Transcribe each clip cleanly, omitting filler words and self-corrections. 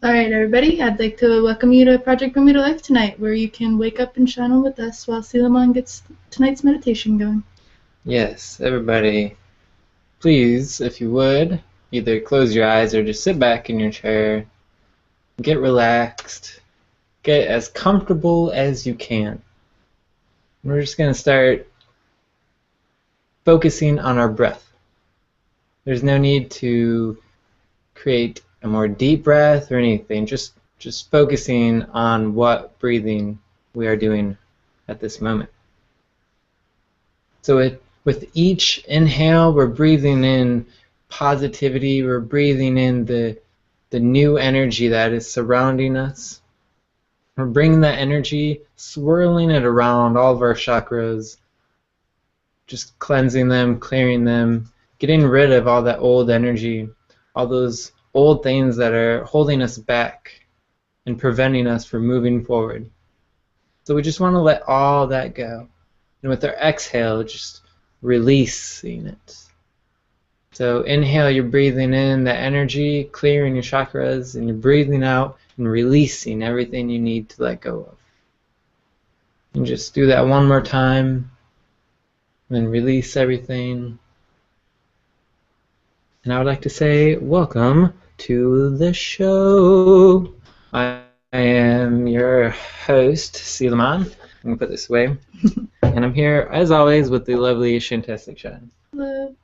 Alright, everybody, I'd like to welcome you to Project Bermuda Life tonight, where you can wake up and shine on with us while Suleiman gets tonight's meditation going. Yes, everybody, please, if you would, either close your eyes or just sit back in your chair, get relaxed, get as comfortable as you can. We're just going to start focusing on our breath. There's no need to create a more deep breath or anything, just focusing on what breathing we are doing at this moment. So with each inhale, we're breathing in positivity, we're breathing in the new energy that is surrounding us. We're bringing that energy, swirling it around all of our chakras, just cleansing them, clearing them, getting rid of all that old energy, all those old things that are holding us back and preventing us from moving forward. So we just want to let all that go. And with our exhale, just releasing it. So inhale, you're breathing in the energy, clearing your chakras, and you're breathing out and releasing everything you need to let go of. And just do that one more time, and then release everything. And I would like to say, welcome to the show. I am your host, Suleiman. I'm going to put this away. And I'm here, as always, with the lovely Shantastic Shine. Hello.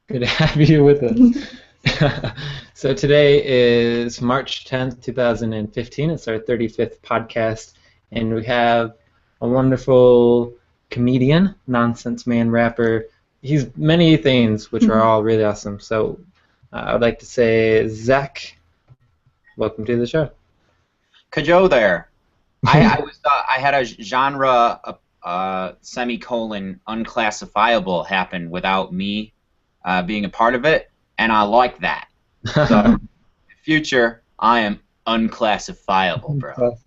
Good to have you with us. So today is March 10th, 2015. It's our 35th podcast. And we have a wonderful comedian, nonsense man, rapper. He's many things, which are all really awesome. So I would like to say, Zak, welcome to the show. Kajo there. I had a genre semicolon unclassifiable happen without me being a part of it, and I like that. So in the future, I am unclassifiable, bro.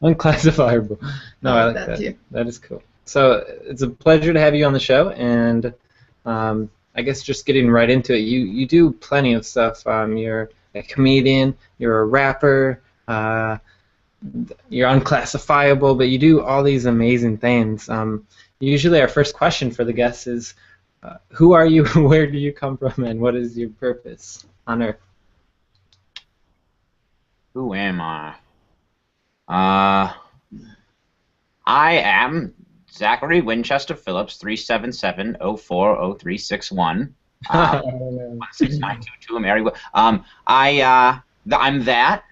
Unclassifiable. No, I like that. Too. That is cool. So it's a pleasure to have you on the show, and I guess just getting right into it, you do plenty of stuff. You're a comedian, you're a rapper, you're unclassifiable, but you do all these amazing things. Usually our first question for the guests is, who are you, where do you come from, and what is your purpose on Earth? Who am I? I am Zachary Winchester Phillips, 377-040361. 16922. I'm that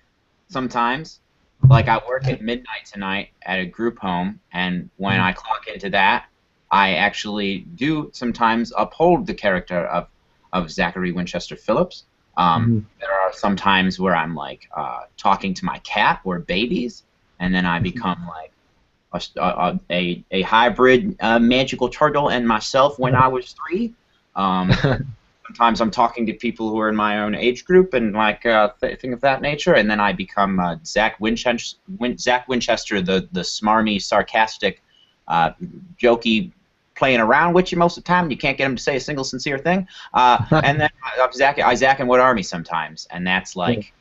sometimes. Like, I work at midnight tonight at a group home, and when I clock into that, I actually do sometimes uphold the character of Zachary Winchester Phillips. There are some times where I'm like talking to my cat or babies, and then I become like a hybrid magical turtle and myself when I was 3. Sometimes I'm talking to people who are in my own age group and like thing of that nature, and then I become Zak Winchester, the smarmy, sarcastic, jokey, playing around with you most of the time. You can't get him to say a single sincere thing. And then Zak and What Army sometimes, and that's like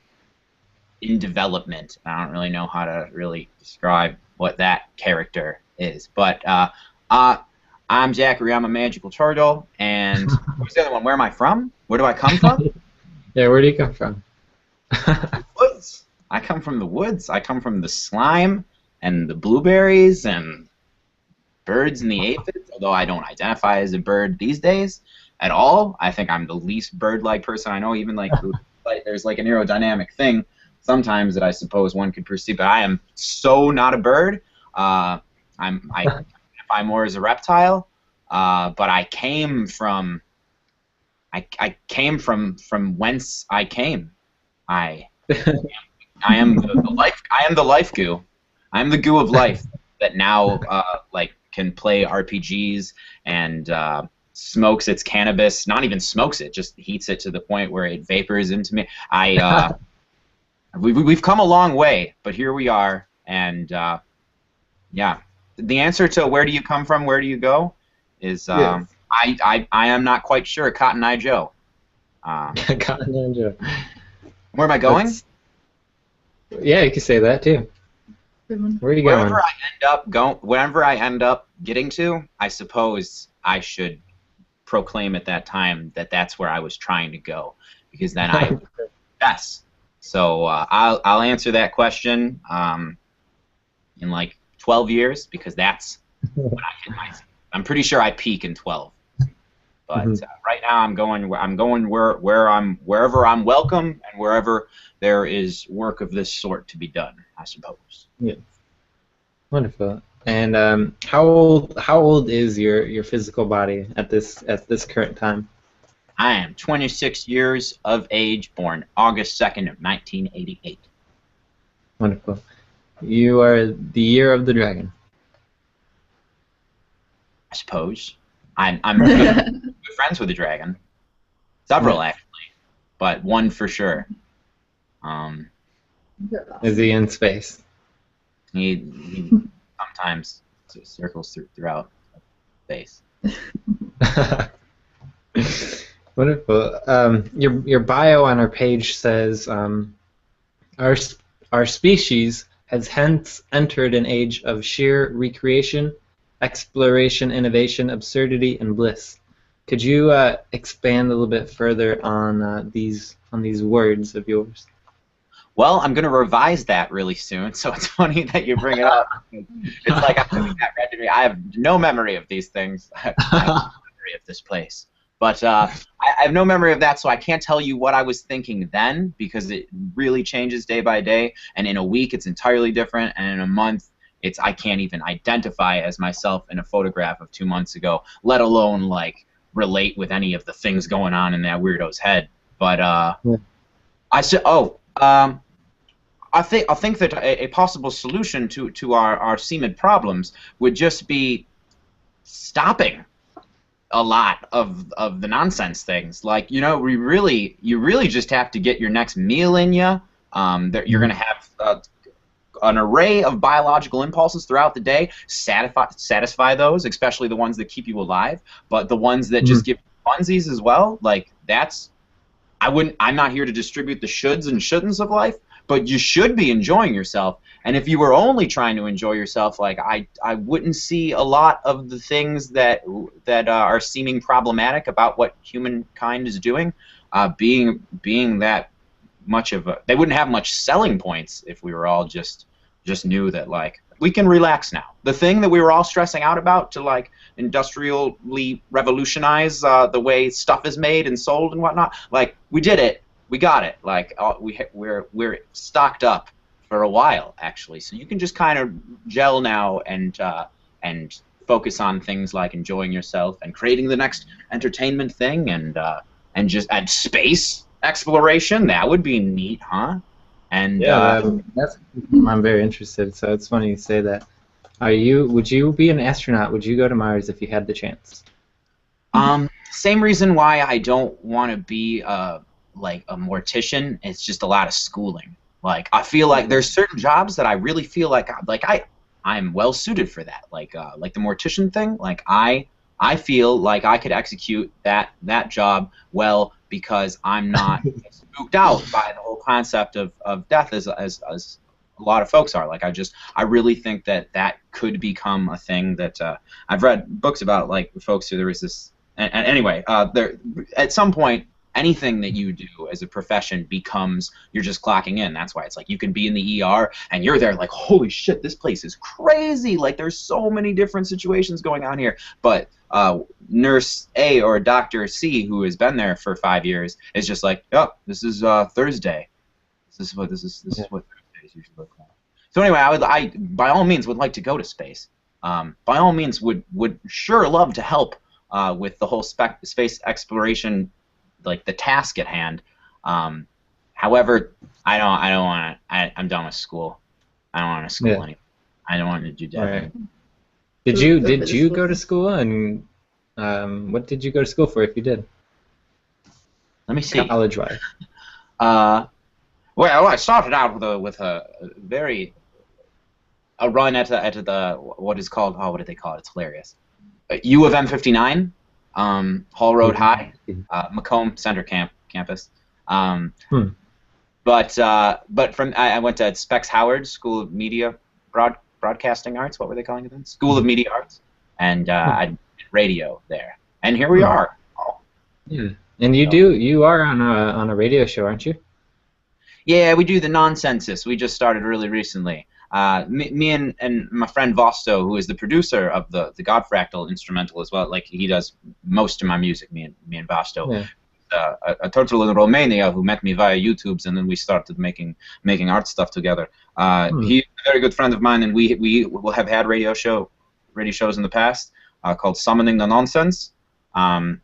in development. I don't really know how to really describe what that character is, but I'm Zachary. I'm a magical turtle. And what's the other one? Where am I from? Where do I come from? Yeah, where do you come from? Woods. I come from the woods. I come from the slime and the blueberries and birds and the aphids, although I don't identify as a bird these days at all. I think I'm the least bird-like person I know, even like there's like an aerodynamic thing sometimes that I suppose one could perceive, but I am so not a bird. I identify more as a reptile, but I came from whence I came. I am the life. I am the life goo. I am the goo of life that now like can play RPGs and smokes its cannabis. Not even smokes it, just heats it to the point where it vapors into me. We've come a long way, but here we are, and yeah. The answer to where do you come from, where do you go, is yes. I am not quite sure. Cotton Eye Joe. Cotton Eye Joe. Where am I going? Yeah, you could say that too. Where are you going? Wherever I end up getting to, I suppose I should proclaim at that time that that's where I was trying to go, because then I yes. So I'll answer that question in like 12 years, because that's when I hit my. I'm pretty sure I peak in 12. But right now I'm going wherever I'm welcome and wherever there is work of this sort to be done, I suppose. Yeah. Wonderful. And how old is your physical body at this current time? I am 26 years of age, born August 2nd of 1988. Wonderful. You are the year of the dragon. I suppose. I'm good friends with the dragon. Several actually, but one for sure. Is he in space? He sometimes circles throughout space. Wonderful. Your bio on our page says our species has hence entered an age of sheer recreation, exploration, innovation, absurdity, and bliss. Could you expand a little bit further on these words of yours? Well, I'm going to revise that really soon, so it's funny that you bring it up. It's like I'm having that read to me. I have no memory of these things. I have no memory of this place. But I have no memory of that, so I can't tell you what I was thinking then, because it really changes day by day. And in a week, it's entirely different, and in a month, I can't even identify as myself in a photograph of 2 months ago, let alone like relate with any of the things going on in that weirdo's head. But I said, I think that a possible solution to our seeming problems would just be stopping a lot of the nonsense things. Like, you really just have to get your next meal in you. You're going to have an array of biological impulses throughout the day. Satisfy those, especially the ones that keep you alive. But the ones that just give you funsies as well, like I'm not here to distribute the shoulds and shouldn'ts of life, but you should be enjoying yourself. And if you were only trying to enjoy yourself, like I wouldn't see a lot of the things that are seeming problematic about what humankind is doing, being that much of they wouldn't have much selling points if we were all just knew that like we can relax now. The thing that we were all stressing out about to like industrially revolutionize the way stuff is made and sold and whatnot, like we did it. We got it. Like we're stocked up for a while, actually. So you can just kind of gel now and focus on things like enjoying yourself and creating the next entertainment thing, and just add space exploration. That would be neat, huh? And yeah, I'm very interested. So it's funny you say that. Would you be an astronaut? Would you go to Mars if you had the chance? Same reason why I don't want to be like a mortician. It's just a lot of schooling. Like I feel like there's certain jobs that I really feel like I'm well suited for that. Like the mortician thing. Like I feel like I could execute that job well, because I'm not spooked out by the whole concept of death as a lot of folks are. Like I really think that could become a thing that I've read books about, like folks who there is this. And anyway, there at some point, anything that you do as a profession becomes, you're just clocking in. That's why it's like you can be in the ER and you're there like, holy shit, this place is crazy. Like there's so many different situations going on here. But nurse A or Dr. C, who has been there for 5 years, is just like, oh, this is Thursday. This is what Thursdays usually look like. So anyway, I by all means would like to go to space. By all means would sure love to help with the whole space exploration, like the task at hand. However, I don't want to. I'm done with school. I don't want to school anymore. I don't want to do that. Right. Did you go to school, and what did you go to school for if you did? Let me see. College-wise. Well, I started out with a run at the what is called, what do they call it? It's hilarious. U of M59, Hall Road High, Macomb Center campus. But but from I went to Specs Howard School of Media Broadcasting Arts. What were they calling it then? School of Media Arts, and I did radio there. And here we are. Oh. Yeah. And you are on a radio show, aren't you? Yeah, we do the Nonsensus. We just started really recently. Me and my friend Vosto, who is the producer of the Godfractal instrumental as well, like he does most of my music. Me and Vosto. Yeah. A turtle in Romania who met me via YouTube's, and then we started making art stuff together. He's a very good friend of mine, and we will have had radio shows in the past called Summoning the Nonsense, and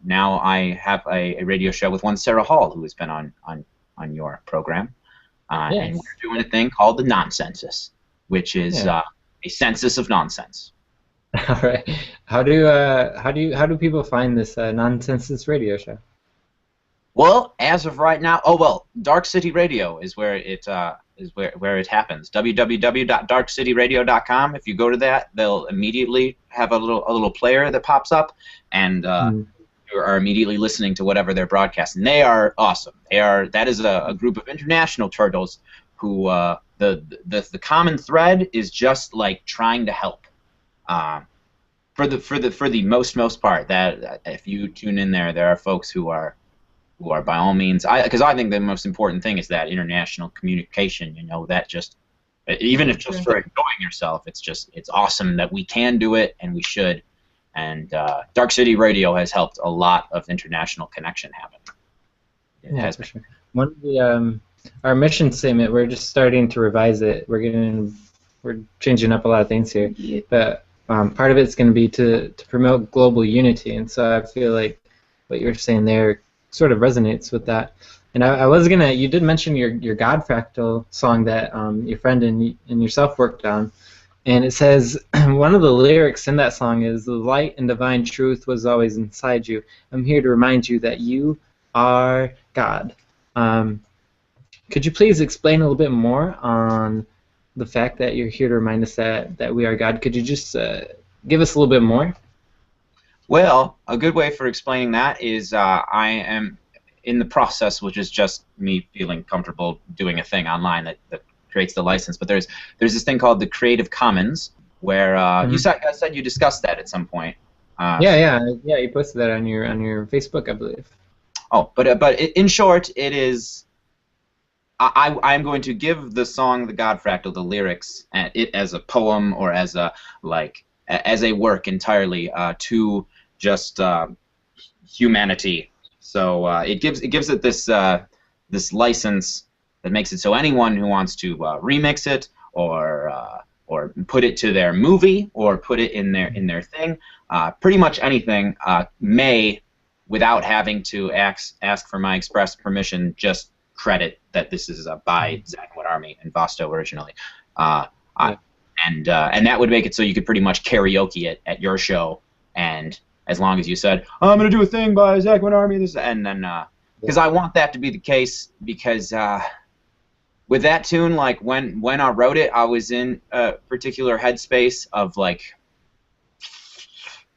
now I have a radio show with one Sarah Hall, who has been on your program, Yes. and we're doing a thing called the Nonsensus, which is a census of nonsense. All right. How do people find this Nonsensus radio show? Well, as of right now, Dark City Radio is where it happens. www.darkcityradio.com. If you go to that, they'll immediately have a little player that pops up, and you are immediately listening to whatever they're broadcasting. They are awesome. That is a group of international turtles who the common thread is just like trying to help. For the most part, that if you tune in there are folks who are by all means, because I think the most important thing is that international communication. That just, even if just for enjoying yourself, it's awesome that we can do it and we should. And Dark City Radio has helped a lot of international connection happen. It has for sure. One of the our mission statement, we're just starting to revise it. We're changing up a lot of things here, but part of it's going to be to promote global unity, and so I feel like what you're saying there sort of resonates with that. And you did mention your Godfractal song that your friend and yourself worked on, and it says one of the lyrics in that song is, "The light and divine truth was always inside you. I'm here to remind you that you are God." Could you please explain a little bit more on the fact that you're here to remind us that we are God? Could you just give us a little bit more? Well, a good way for explaining that is I am in the process, which is just me feeling comfortable doing a thing online that creates the license. But there's this thing called the Creative Commons, where you said you discussed that at some point. Yeah. You posted that on your Facebook, I believe. Oh, but in short, it is. I'm going to give the song, the Godfractal, the lyrics, it as a poem or as a work entirely to just humanity. So it gives it this license that makes it so anyone who wants to remix it or put it to their movie or put it in their thing, pretty much anything may, without having to ask for my express permission, just credit that this is by Zak What Army and Vosto originally, and that would make it so you could pretty much karaoke it at your show, and as long as you said, "I'm gonna do a thing by Zak What Army," and then because I want that to be the case, because with that tune, like when I wrote it, I was in a particular headspace of like.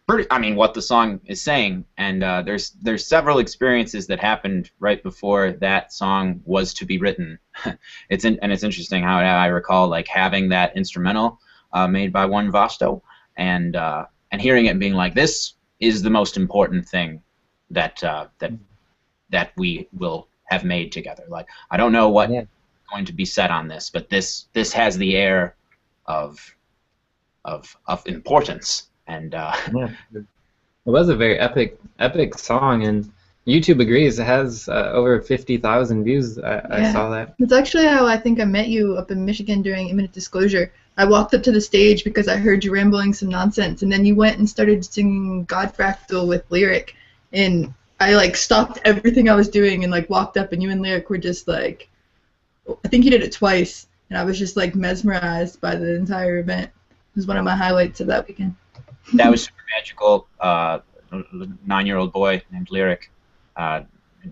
What the song is saying, and there's several experiences that happened right before that song was to be written. It's interesting how I recall like having that instrumental made by one Vosto, and hearing it and being like, this is the most important thing that we will have made together. Like, I don't know what's going to be said on this, but this has the air of importance. And it was a very epic song, and YouTube agrees. It has over 50,000 views. I saw that. That's actually how I think I met you up in Michigan during Imminent Disclosure. I walked up to the stage because I heard you rambling some nonsense, and then you went and started singing Godfractal with Lyric, and I like stopped everything I was doing and like walked up, and you and Lyric were just like, I think you did it twice, and I was just like mesmerized by the entire event. It was one of my highlights of that weekend. That was super magical. 9-year-old boy named Lyric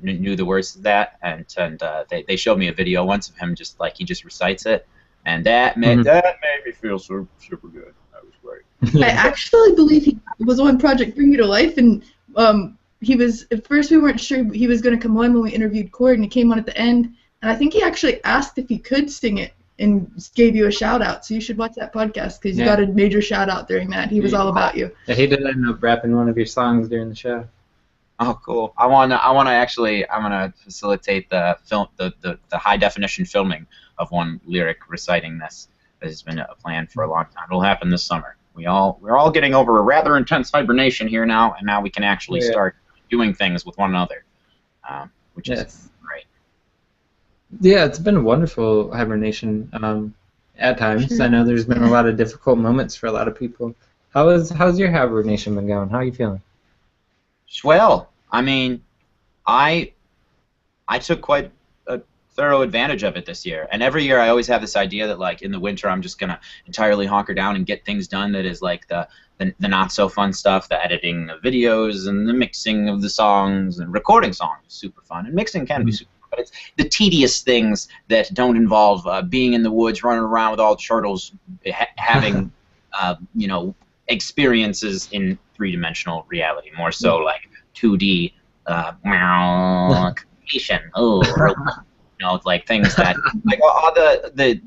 knew the words to that, and they showed me a video once of him just like he just recites it, and that made me feel super good. That was great. I actually believe he was on Project Bring You to Life, and he was, at first we weren't sure he was going to come on when we interviewed Cord, and he came on at the end, and I think he actually asked if he could sing it and gave you a shout out. So you should watch that podcast because you got a major shout out during that. He was all about you. Yeah, he did end up rapping one of your songs during the show. Oh, cool. I'm gonna facilitate the film, the high definition filming of one lyric reciting this. This has been a plan for a long time. It'll happen this summer. We're all getting over a rather intense hibernation here now, and now we can actually start doing things with one another, which is great. Yeah, it's been a wonderful hibernation at times. Sure. I know there's been a lot of difficult moments for a lot of people. How's your hibernation been going? How are you feeling? Well, I mean, I took quite a thorough advantage of it this year. And every year I always have this idea that, like, in the winter I'm just going to entirely hunker down and get things done that is, like, the not-so-fun stuff, the editing of videos and the mixing of the songs, and recording songs is super fun. And mixing can be super fun, but it's the tedious things that don't involve being in the woods, running around with all the turtles, having, you know, experiences in three-dimensional reality, more so like 2D creation. Oh, you know, like things that like all the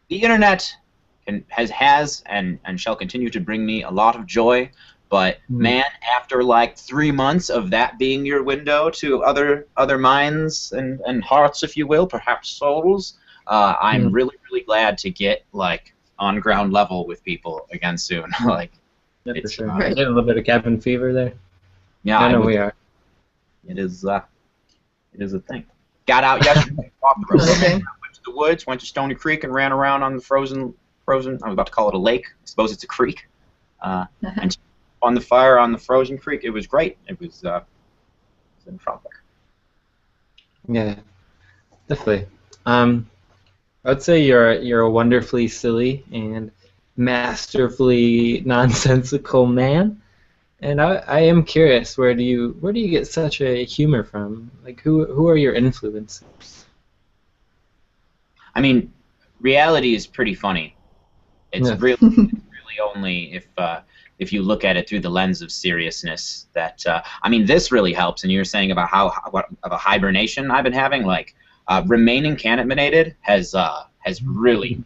internet has and shall continue to bring me a lot of joy. But man, after like 3 months of that being your window to other minds and hearts, if you will, perhaps souls, I'm really glad to get like on ground level with people again soon. Like, Yeah, for it's sure. Getting a little bit of cabin fever there. yeah, I know we are. It is a thing. Got out yesterday, off the road, went to the woods, went to Stony Creek, and ran around on the frozen. I was about to call it a lake. I suppose it's a creek. And on the fire on the frozen creek, it was great. It was in the tropic. Yeah, definitely. I'd say you're a wonderfully silly and masterfully nonsensical man, and I am curious, where do you get such a humor from? Like, who are your influences? I mean, reality is pretty funny. It's really only if you look at it through the lens of seriousness that I mean, this really helps. And you were saying about what of a hibernation I've been having, like remaining cannabinated has really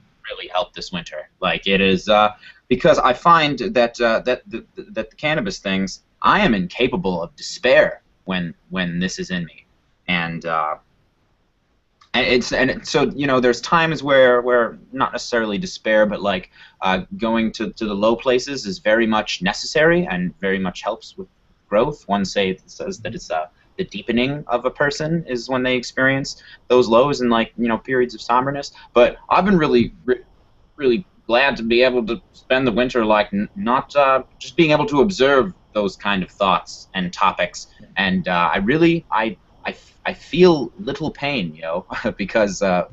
helped this winter. Like, it is because I find that that the cannabis things, I am incapable of despair when this is in me, and so, you know, there's times where not necessarily despair, but like going to the low places is very much necessary and very much helps with growth. One says that it's the deepening of a person is when they experience those lows and, like, you know, periods of somberness. But I've been really glad to be able to spend the winter like not just being able to observe those kind of thoughts and topics, and I feel little pain, you know, because of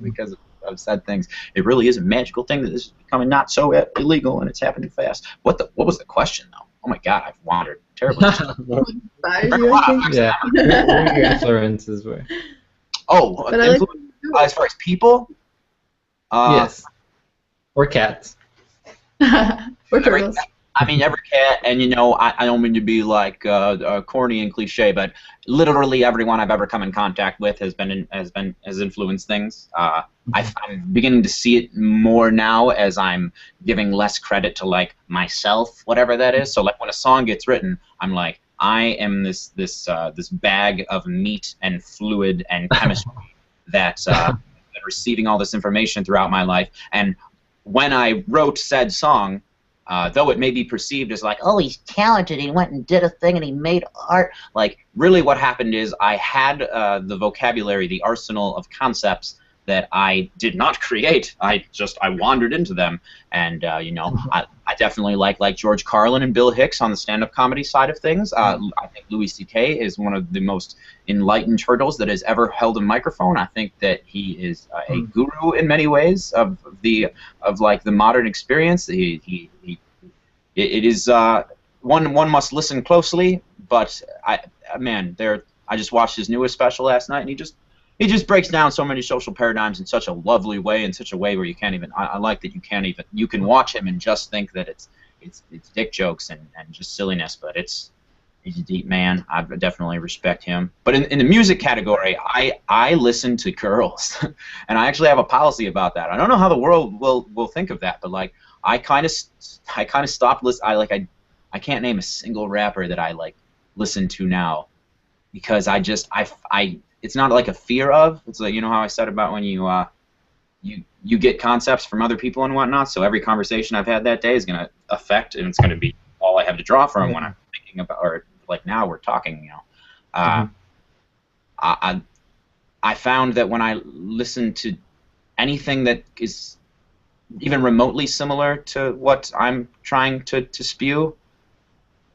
said things. It really is a magical thing that this is becoming not so illegal, and it's happening fast. What was the question, though? Oh my God, I've wandered terribly. Yeah, where your influences were. Oh, as far as people? Yes. Or cats. Or turtles. I mean, every cat, and you know, I don't mean to be like corny and cliche, but literally everyone I've ever come in contact with has influenced things. I'm beginning to see it more now as I'm giving less credit to like myself, whatever that is. So like when a song gets written, I'm like, I am this bag of meat and fluid and chemistry that's been receiving all this information throughout my life. And when I wrote said song, though it may be perceived as like, oh, he's talented, he went and did a thing and he made art, like, really what happened is I had the vocabulary, the arsenal of concepts that I did not create. I wandered into them, and you know, I definitely like George Carlin and Bill Hicks on the stand-up comedy side of things. I think Louis C.K. is one of the most enlightened turtles that has ever held a microphone. I think that he is a guru in many ways of like the modern experience. It is one must listen closely, but I just watched his newest special last night, and he just breaks down so many social paradigms in such a lovely way, in such a way where you can't even. I like that you can watch him and just think that it's dick jokes and just silliness, but it's He's a deep man. I definitely respect him. But in the music category, I listen to girls, and I actually have a policy about that. I don't know how the world will think of that, but like I kind of stopped listening. I can't name a single rapper that I like listen to now, because it's not like a fear of. It's like, you know how I said about when you get concepts from other people and whatnot. So every conversation I've had that day is going to affect, and it's going to be all I have to draw from when I'm thinking about, or like now we're talking. You know, I found that when I listen to anything that is even remotely similar to what I'm trying to spew,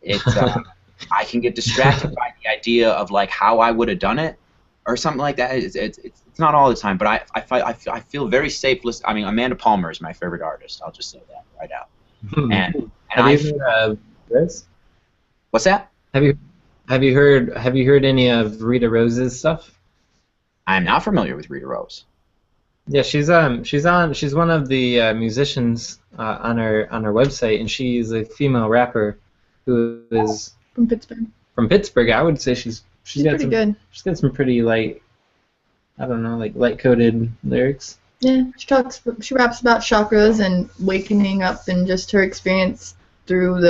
I can get distracted by the idea of like how I would have done it or something like that. It's not all the time, but I feel very safe listening. I mean, Amanda Palmer is my favorite artist. I'll just say that right out. And have you heard this? What's that? Have you heard any of Rita Rose's stuff? I'm not familiar with Rita Rose. Yeah, she's one of the musicians on our website, and she's a female rapper who is From Pittsburgh. From Pittsburgh. I would say she's got pretty good. She's got some pretty light coded lyrics. Yeah, she raps about chakras and wakening up and just her experience through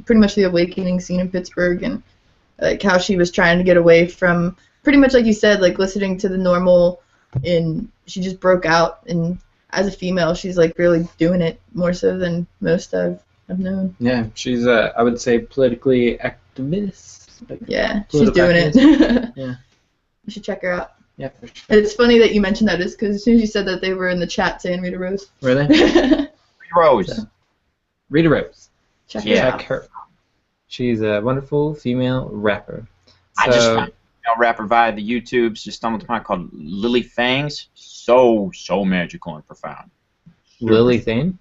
pretty much the awakening scene in Pittsburgh, and like how she was trying to get away from pretty much like you said, like listening to the normal, and she just broke out, and as a female she's like really doing it more so than most I've known. Yeah, she's I would say politically activist. Yeah, she's doing it. Yeah. You should check her out. Yeah, for sure. And it's funny that you mentioned that, is because as soon as you said that, they were in the chat saying Rita Rose. Really? Rita Rose. So, Rita Rose. check Her out. She's a wonderful female rapper. I just found a female rapper via the YouTubes, just stumbled upon, called Lily Fangs. So magical and profound. Lily Thane?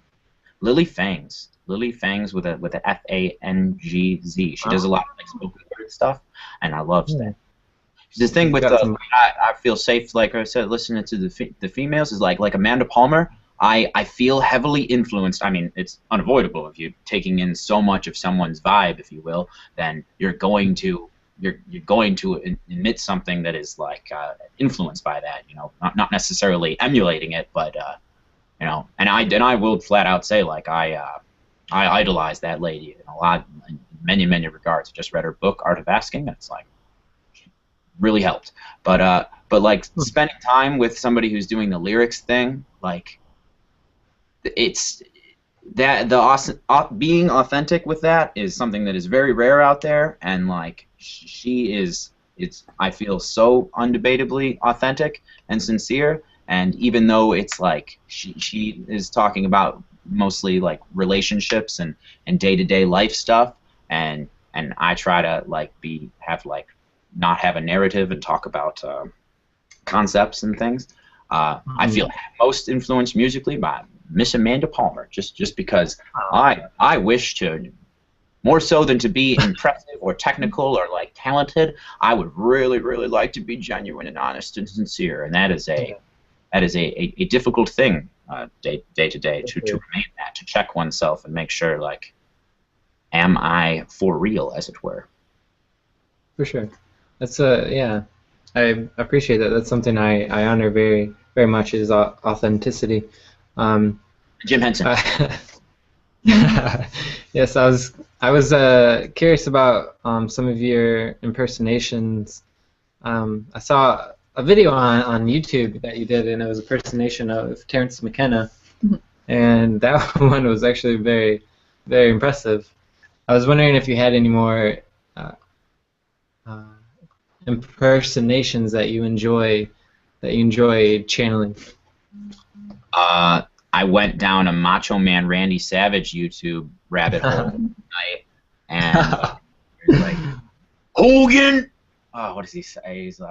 Lily Fangs. Lily Fangs with a F-A-N-G-Z. She does a lot of like spoken word stuff, and I love that. The thing with I feel safe, like I said, listening to the females is like Amanda Palmer. I feel heavily influenced. I mean, it's unavoidable if you're taking in so much of someone's vibe, if you will. Then you're going to emit something that is like influenced by that. You know, not necessarily emulating it, but you know. And I will flat out say, like, I idolize that lady in a lot, in many regards. I just read her book, Art of Asking, and it's like really helped. But like spending time with somebody who's doing the lyrics thing, like it's that being authentic with that is something that is very rare out there, and like I feel so undebatably authentic and sincere. And even though it's like she is talking about mostly like relationships and day-to-day life stuff, and I try to like not have a narrative and talk about concepts and things. I feel most influenced musically by Miss Amanda Palmer, just because I wish to, more so than to be impressive or technical or like talented, I would really like to be genuine and honest and sincere, and that is a difficult thing day to day to remain that, to check oneself and make sure, like, am I for real, as it were. For sure. That's yeah, I appreciate that. That's something I honor very much, is authenticity. Jim Henson. Yes, I was curious about some of your impersonations. I saw a video on YouTube that you did, and it was a impersonation of Terrence McKenna, and that one was actually very impressive. I was wondering if you had any more impersonations that you enjoy channeling. I went down a Macho Man Randy Savage YouTube rabbit hole tonight, and he was like, Hogan. Oh, what does he say? He's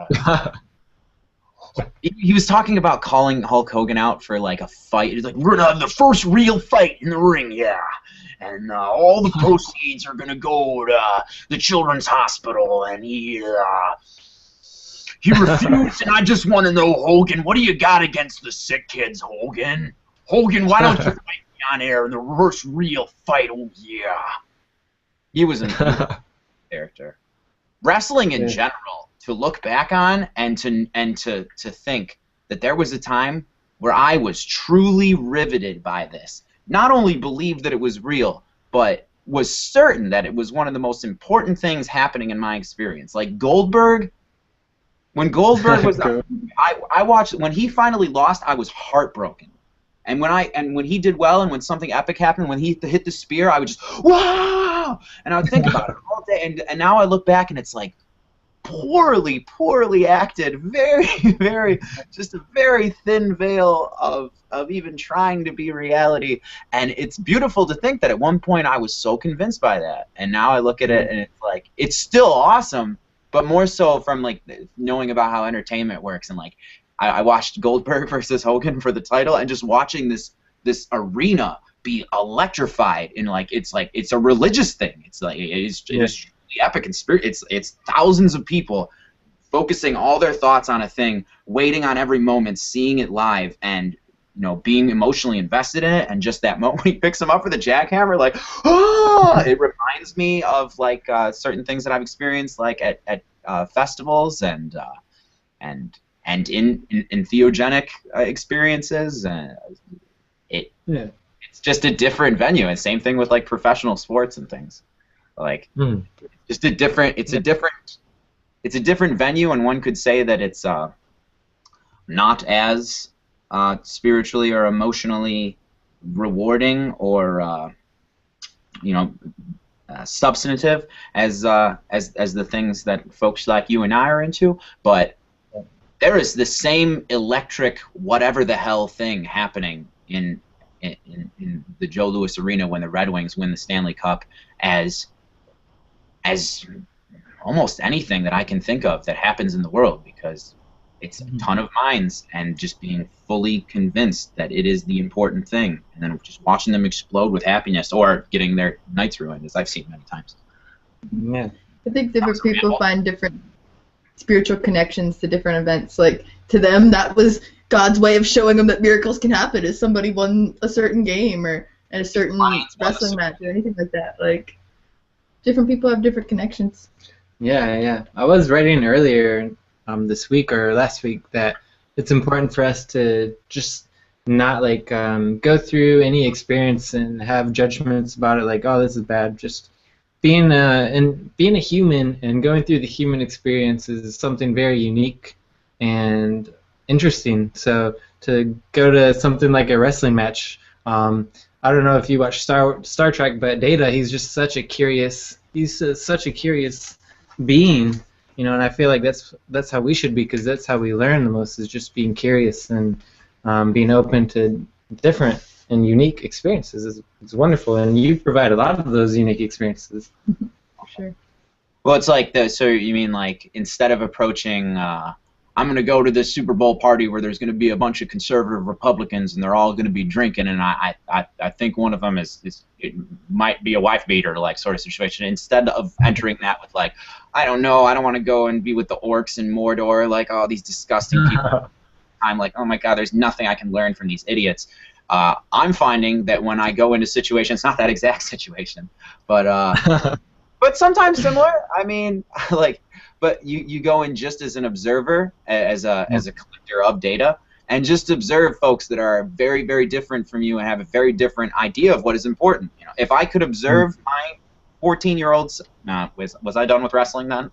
he was talking about calling Hulk Hogan out for like a fight. He's like, we're gonna have the first real fight in the ring, yeah. And all the proceeds are gonna go to the Children's Hospital, and he refused. And I just want to know, Hogan, what do you got against the sick kids, Hogan? Hogan, why don't you fight me on air in the first real fight? Oh yeah. He was a character. wrestling in general, to look back on and to think that there was a time where I was truly riveted by this. Not only believed that it was real, but was certain that it was one of the most important things happening in my experience. Like Goldberg, when Goldberg was, I watched when he finally lost. I was heartbroken, and when he did well, and when something epic happened, when he hit the spear, I would just wow, and I would think about it all day. And now I look back, and it's like poorly acted, very, just a very thin veil of even trying to be reality. And it's beautiful to think that at one point I was so convinced by that, and now I look at it and it's like, it's still awesome, but more so from like knowing about how entertainment works. And like I watched Goldberg versus Hogan for the title, and just watching this arena be electrified, and like it's a religious thing. It's like it is epic and spirit. It's thousands of people focusing all their thoughts on a thing, waiting on every moment, seeing it live, and being emotionally invested in it. And just that moment when he picks him up for the jackhammer, like, oh, it reminds me of like certain things that I've experienced, like at festivals and in theogenic experiences. It's just a different venue, and same thing with like professional sports and things. Like, just a different. It's a different venue, and one could say that it's not as spiritually or emotionally rewarding or substantive as the things that folks like you and I are into. But there is the same electric whatever the hell thing happening in the Joe Louis Arena when the Red Wings win the Stanley Cup as almost anything that I can think of that happens in the world, because it's a ton of minds and just being fully convinced that it is the important thing, and then just watching them explode with happiness or getting their nights ruined, as I've seen many times. Yeah. I think different people find different spiritual connections to different events. Like, to them, that was God's way of showing them that miracles can happen, is somebody won a certain game or at a certain wrestling match or anything like that. Like, different people have different connections. Yeah. I was writing earlier this week or last week that it's important for us to just not like go through any experience and have judgments about it, like, oh, this is bad. Just being a human and going through the human experience is something very unique and interesting. So to go to something like a wrestling match, I don't know if you watch Star Trek, but Data, he's just such a curious being, and I feel like that's how we should be, because that's how we learn the most, is just being curious and being open to different and unique experiences. It's wonderful, and you provide a lot of those unique experiences. Sure. Well, it's like so you mean like, instead of approaching I'm going to go to this Super Bowl party where there's going to be a bunch of conservative Republicans and they're all going to be drinking, and I think one of them it might be a wife beater, like, sort of situation. Instead of entering that with like, I don't know, I don't want to go and be with the orcs in Mordor, like, all these disgusting people. I'm like, oh my God, there's nothing I can learn from these idiots. I'm finding that when I go into situations, not that exact situation, but sometimes similar. I mean, like, but you go in just as an observer, as a collector of data, and just observe folks that are very, very different from you and have a very different idea of what is important. If I could observe my 14-year-old, was I done with wrestling then?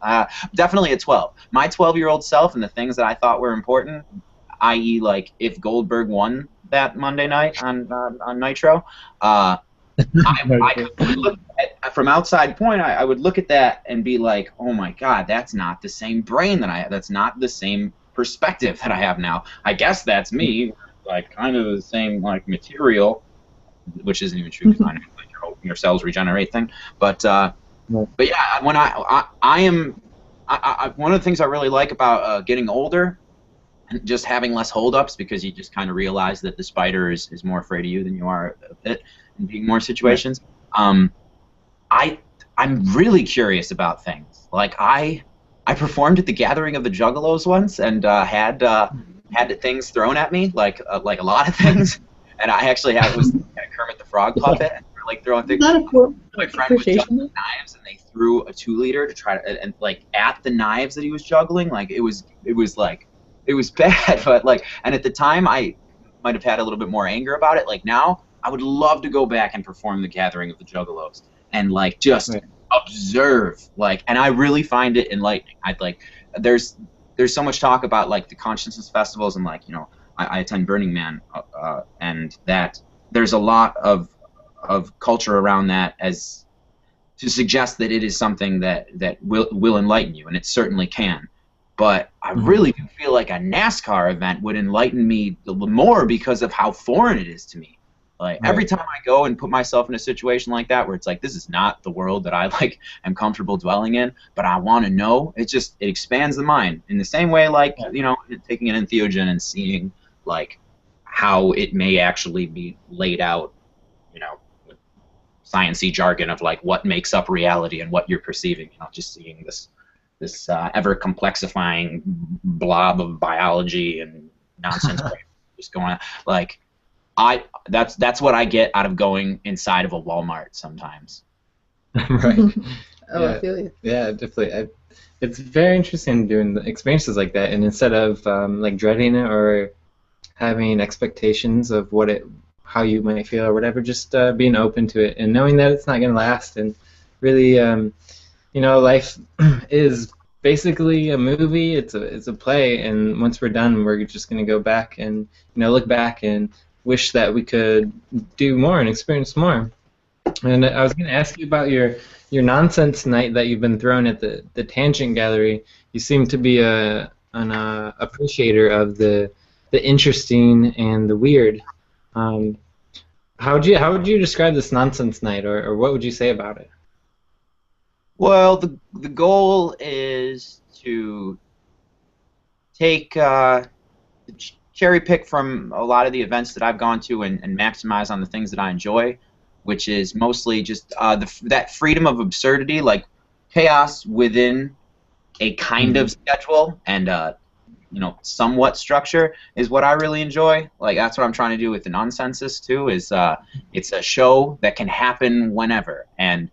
Definitely at 12. My 12-year-old self and the things that I thought were important, i.e., like, if Goldberg won that Monday night on Nitro, I could look at, from outside point, I would look at that and be like, oh my God, that's not the same brain that I have. That's not the same perspective that I have now. I guess that's me, like, kind of the same, like, material, which isn't even true, because I know, like, your cells regenerate thing. But yeah, when one of the things I really like about getting older and just having less holdups, because you just kind of realize that the spider is more afraid of you than you are of it in being more situations. I'm really curious about things. Like, I performed at the Gathering of the Juggalos once, and had things thrown at me, like a lot of things. And I actually was a Kermit the Frog puppet. like throwing things. Not a poor My friend was appreciation. juggling knives, and they threw a 2-liter to try to, and like at the knives that he was juggling. Like it was bad, but like, and at the time I might have had a little bit more anger about it. Like now, I would love to go back and perform the Gathering of the Juggalos and like just Right. observe, like, and I really find it enlightening. I'd like, there's so much talk about like the consciousness festivals, and like, you know, I attend Burning Man, and that there's a lot of culture around that as to suggest that it is something that will enlighten you, and it certainly can. But I really do feel like a NASCAR event would enlighten me more because of how foreign it is to me. Like every time I go and put myself in a situation like that where it's like, this is not the world that I like am comfortable dwelling in, but I want to know, it expands the mind in the same way, like, you know, taking an entheogen and seeing like how it may actually be laid out, you know, with science-y jargon of like what makes up reality and what you're perceiving, you know, just seeing this ever complexifying blob of biology and nonsense just going on. Like that's what I get out of going inside of a Walmart sometimes. Right. Oh, I feel you. Yeah, definitely. It's very interesting doing the experiences like that, and instead of like dreading it or having expectations of how you might feel or whatever, just being open to it and knowing that it's not going to last, and really, you know, life is basically a movie. It's a play, and once we're done, we're just going to go back and, you know, look back and wish that we could do more and experience more. And I was going to ask you about your nonsense night that you've been throwing at the Tangent Gallery. You seem to be an appreciator of the interesting and the weird. How would you describe this nonsense night, or what would you say about it? Well, the goal is to take cherry pick from a lot of the events that I've gone to and maximize on the things that I enjoy, which is mostly just that freedom of absurdity, like chaos within a kind of schedule and you know, somewhat structure is what I really enjoy. Like that's what I'm trying to do with the Nonsensus too. Is it's a show that can happen whenever, and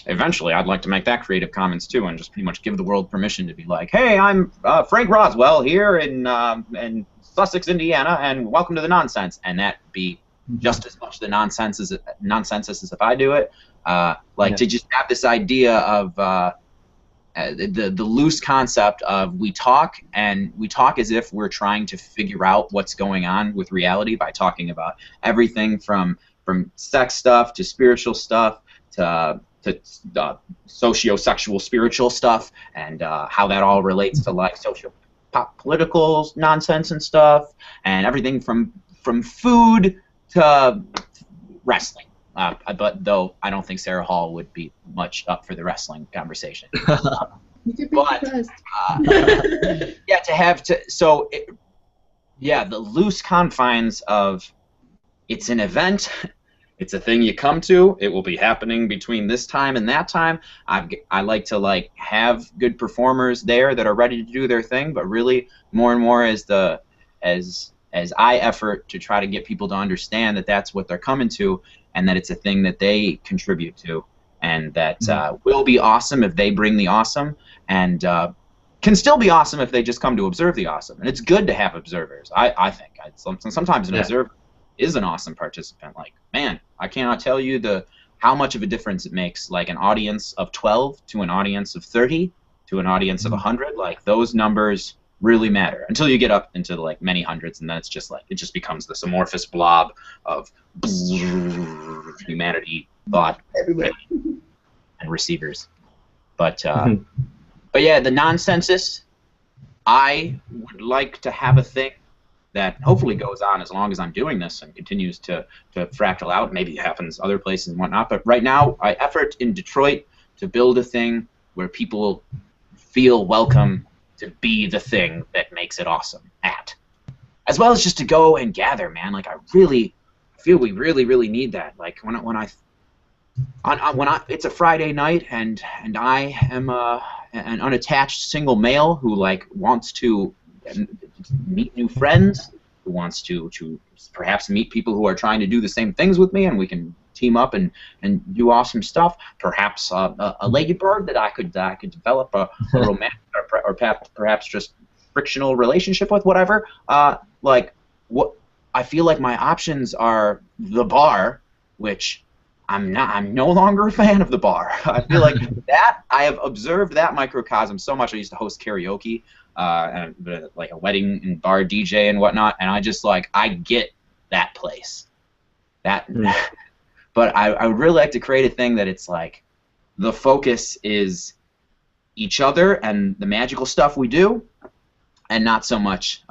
eventually I'd like to make that Creative Commons too, and just pretty much give the world permission to be like, hey, I'm Frank Roswell here in Sussex, Indiana, and welcome to the Nonsense, and that be just as much the Nonsensus as if I do it. To just have this idea of the loose concept of we talk as if we're trying to figure out what's going on with reality by talking about everything from sex stuff to spiritual stuff to socio-sexual spiritual stuff, and how that all relates to like political nonsense and stuff, and everything from food to wrestling. But though I don't think Sarah Hall would be much up for the wrestling conversation. You could be surprised. The loose confines of it's an event. It's a thing you come to. It will be happening between this time and that time. I like to like have good performers there that are ready to do their thing, but really more and more as I effort to try to get people to understand that that's what they're coming to, and that it's a thing that they contribute to, and that will be awesome if they bring the awesome, and can still be awesome if they just come to observe the awesome. And it's good to have observers. I think sometimes an observer is an awesome participant. Like, man, I cannot tell you how much of a difference it makes, like an audience of 12 to an audience of 30 to an audience of 100. Like those numbers really matter until you get up into like many hundreds, and then it's just like it just becomes this amorphous blob of humanity, thought, Everywhere. and receivers. But yeah, the Nonsensus, I would like to have a thing that hopefully goes on as long as I'm doing this and continues to fractal out. Maybe it happens other places and whatnot. But right now, I effort in Detroit to build a thing where people feel welcome to be the thing that makes it awesome at. As well as just to go and gather, man. Like I really feel we really, really need that. Like when it's a Friday night and I am an unattached single male who like wants to meet new friends, who wants to perhaps meet people who are trying to do the same things with me, and we can team up and do awesome stuff. Perhaps a ladybird that I could develop a romantic or perhaps just frictional relationship with, whatever. Like what I feel like my options are the bar, which I'm no longer a fan of the bar. I feel like that I have observed that microcosm so much. I used to host karaoke, and like a wedding and bar DJ and whatnot, and I just like I get that place. But I would really like to create a thing that it's like the focus is each other and the magical stuff we do, and not so much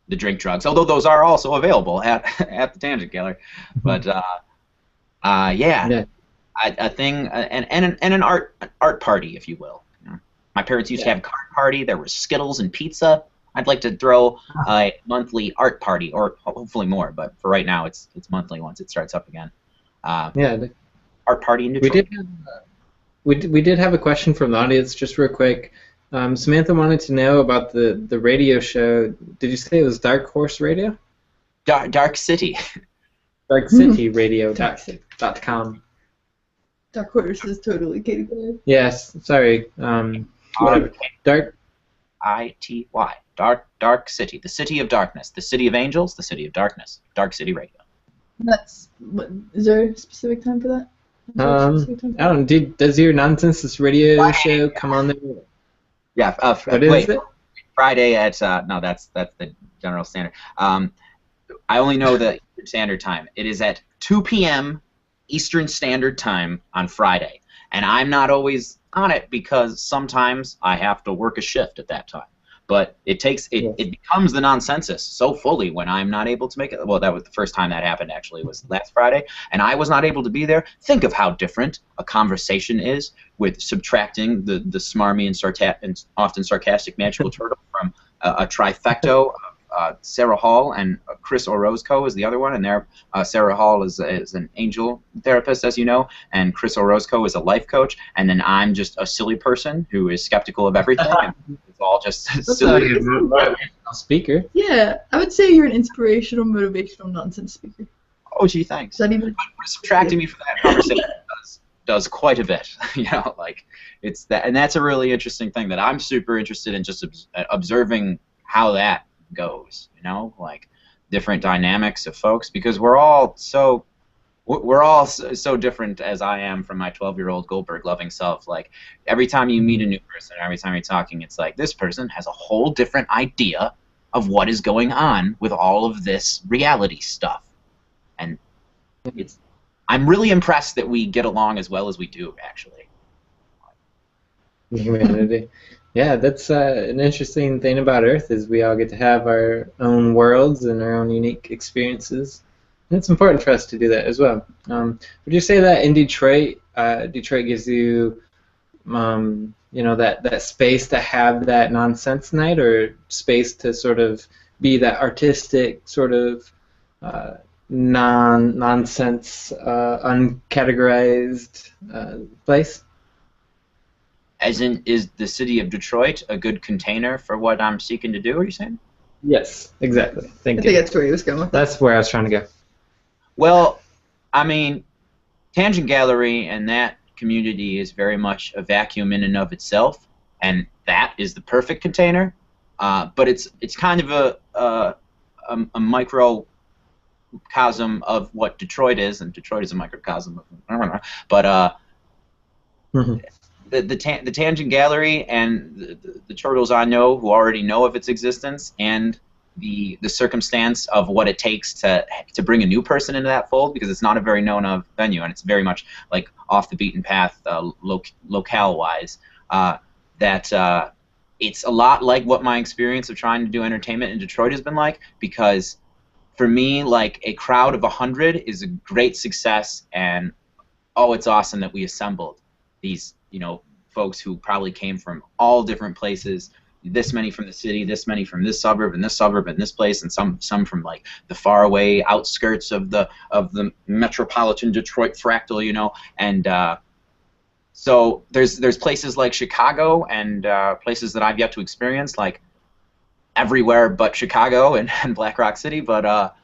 the drink drugs, although those are also available at the Tangent Gallery. But yeah. A thing and an art party, if you will. You know? My parents used to have a card party. There was Skittles and pizza. I'd like to throw a monthly art party, or hopefully more. But for right now, it's monthly once it starts up again. Art party in Detroit. We did have a question from the audience, just real quick. Samantha wanted to know about the radio show. Did you say it was Dark Horse Radio? Dark City. DarkCityRadio.com. Dark Horse is totally Katy Perry. Yes, sorry. Whatever. Dark. I-T-Y. Dark City. The City of Darkness. The City of Angels. The City of Darkness. Dark City Radio. Is there a specific time for that? I don't know. Does your Nonsense Radio show come on there? Yeah. What is it? Friday at no, that's the general standard. I only know the standard time. It is at 2 p.m. Eastern Standard Time on Friday, and I'm not always on it because sometimes I have to work a shift at that time. But it becomes the nonsensus so fully when I'm not able to make it. Well, that was the first time that happened, actually, was last Friday, and I was not able to be there. Think of how different a conversation is with subtracting the smarmy and often sarcastic magical turtle from a trifecta of Sarah Hall and Chris Orozco is the other one, and Sarah Hall is an angel therapist, as you know, and Chris Orozco is a life coach, and then I'm just a silly person who is skeptical of everything. And it's all just silly. Speaker. Yeah, I would say you're an inspirational, motivational nonsense speaker. Oh, gee, thanks. Subtracting me from that conversation does quite a bit. You know, like it's that, and that's a really interesting thing that I'm super interested in, just observing how that goes, you know, like different dynamics of folks, because we're all so different, as I am from my 12-year-old Goldberg loving self. Like every time you meet a new person, every time you're talking, it's like this person has a whole different idea of what is going on with all of this reality stuff, and I'm really impressed that we get along as well as we do, actually. Humanity. Yeah, that's an interesting thing about Earth, is we all get to have our own worlds and our own unique experiences. And it's important for us to do that as well. Would you say that in Detroit, Detroit gives you, that space to have that nonsense night, or space to sort of be that artistic sort of nonsense, uncategorized place? As in, is the city of Detroit a good container for what I'm seeking to do, are you saying? Yes, exactly. I think that's where he was going with that. That's where I was trying to go. Well, I mean, Tangent Gallery and that community is very much a vacuum in and of itself, and that is the perfect container. But it's kind of a microcosm of what Detroit is, and Detroit is a microcosm of, I don't know, but the Tangent Gallery and the turtles I know who already know of its existence, and the circumstance of what it takes to bring a new person into that fold, because it's not a very known of venue, and it's very much like off the beaten path locale-wise, that it's a lot like what my experience of trying to do entertainment in Detroit has been like, because for me, like, a crowd of 100 is a great success, and it's awesome that we assembled these, folks who probably came from all different places, this many from the city, this many from this suburb, and this place, and some from like the faraway outskirts of the metropolitan Detroit fractal, and so there's places like Chicago and places that I've yet to experience, like everywhere but Chicago and Black Rock City, but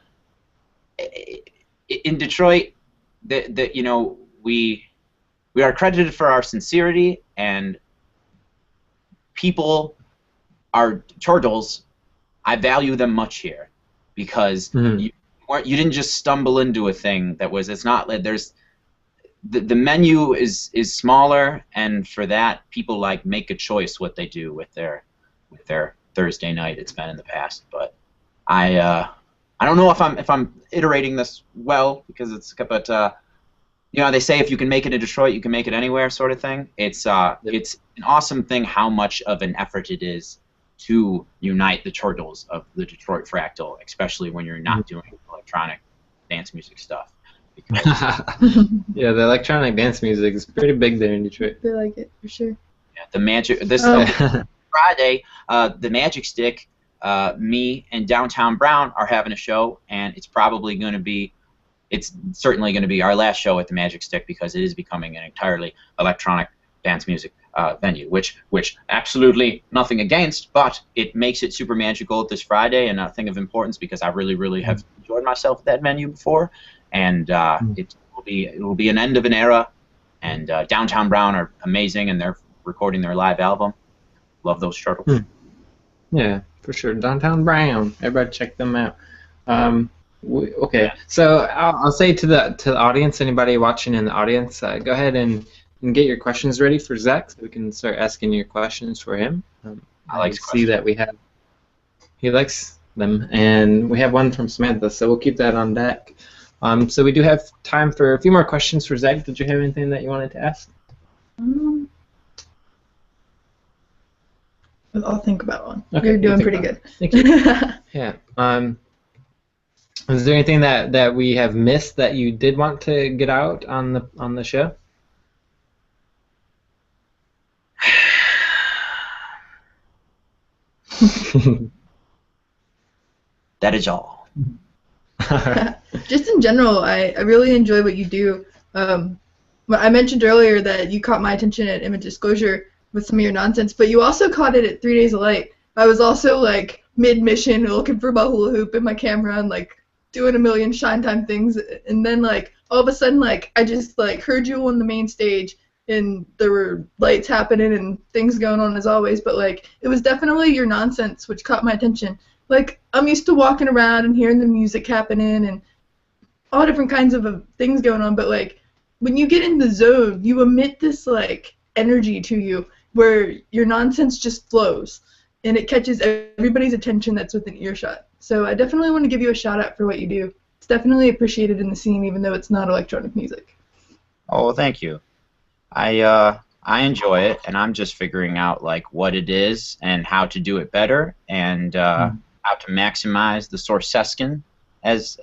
in Detroit, you know, we are credited for our sincerity, and people are turtles. I value them much here because you didn't just stumble into a thing that was. It's not like there's the menu is smaller, and for that people like make a choice what they do with their Thursday night. It's been in the past, but I don't know if I'm iterating this well because it's but you know, they say if you can make it in Detroit, you can make it anywhere, sort of thing. It's it's an awesome thing how much of an effort it is to unite the turtles of the Detroit Fractal, especially when you're not doing electronic dance music stuff. Yeah, the electronic dance music is pretty big there in Detroit. They like it for sure. Yeah, the magic. This Friday, the Magic Stick, me and Downtown Brown are having a show, and it's probably going to be. It's certainly going to be our last show at the Magic Stick because it is becoming an entirely electronic dance music venue, which absolutely nothing against, but it makes it super magical this Friday and a thing of importance because I really have enjoyed myself at that venue before, and it will be an end of an era, and Downtown Brown are amazing, and they're recording their live album. Love those turtles. Yeah, for sure. Downtown Brown. Everybody check them out. Okay, so I'll say to the audience, anybody watching in the audience, go ahead and get your questions ready for Zach, so we can start asking your questions for him. I like to see that he likes them, and we have one from Samantha, so we'll keep that on deck. So we do have time for a few more questions for Zach. Did you have anything that you wanted to ask? I'll think about one. Okay, You're doing pretty good. Thank you. Yeah. Is there anything that we have missed that you did want to get out on the show? That is all. Just in general, I really enjoy what you do. I mentioned earlier that you caught my attention at Image Disclosure with some of your nonsense, but you also caught it at 3 Days of Light. I was also like mid-mission looking for my hula hoop in my camera and like doing a million shine time things, and then like all of a sudden like I just like heard you on the main stage and there were lights happening and things going on as always, but like it was definitely your nonsense which caught my attention. Like I'm used to walking around and hearing the music happening and all different kinds of things going on, but like when you get in the zone, you emit this like energy to you where your nonsense just flows and it catches everybody's attention that's within earshot. So I definitely want to give you a shout out for what you do. It's definitely appreciated in the scene, even though it's not electronic music. Oh, thank you. I enjoy it, and I'm just figuring out like what it is and how to do it better, and how to maximize the sourceskin, as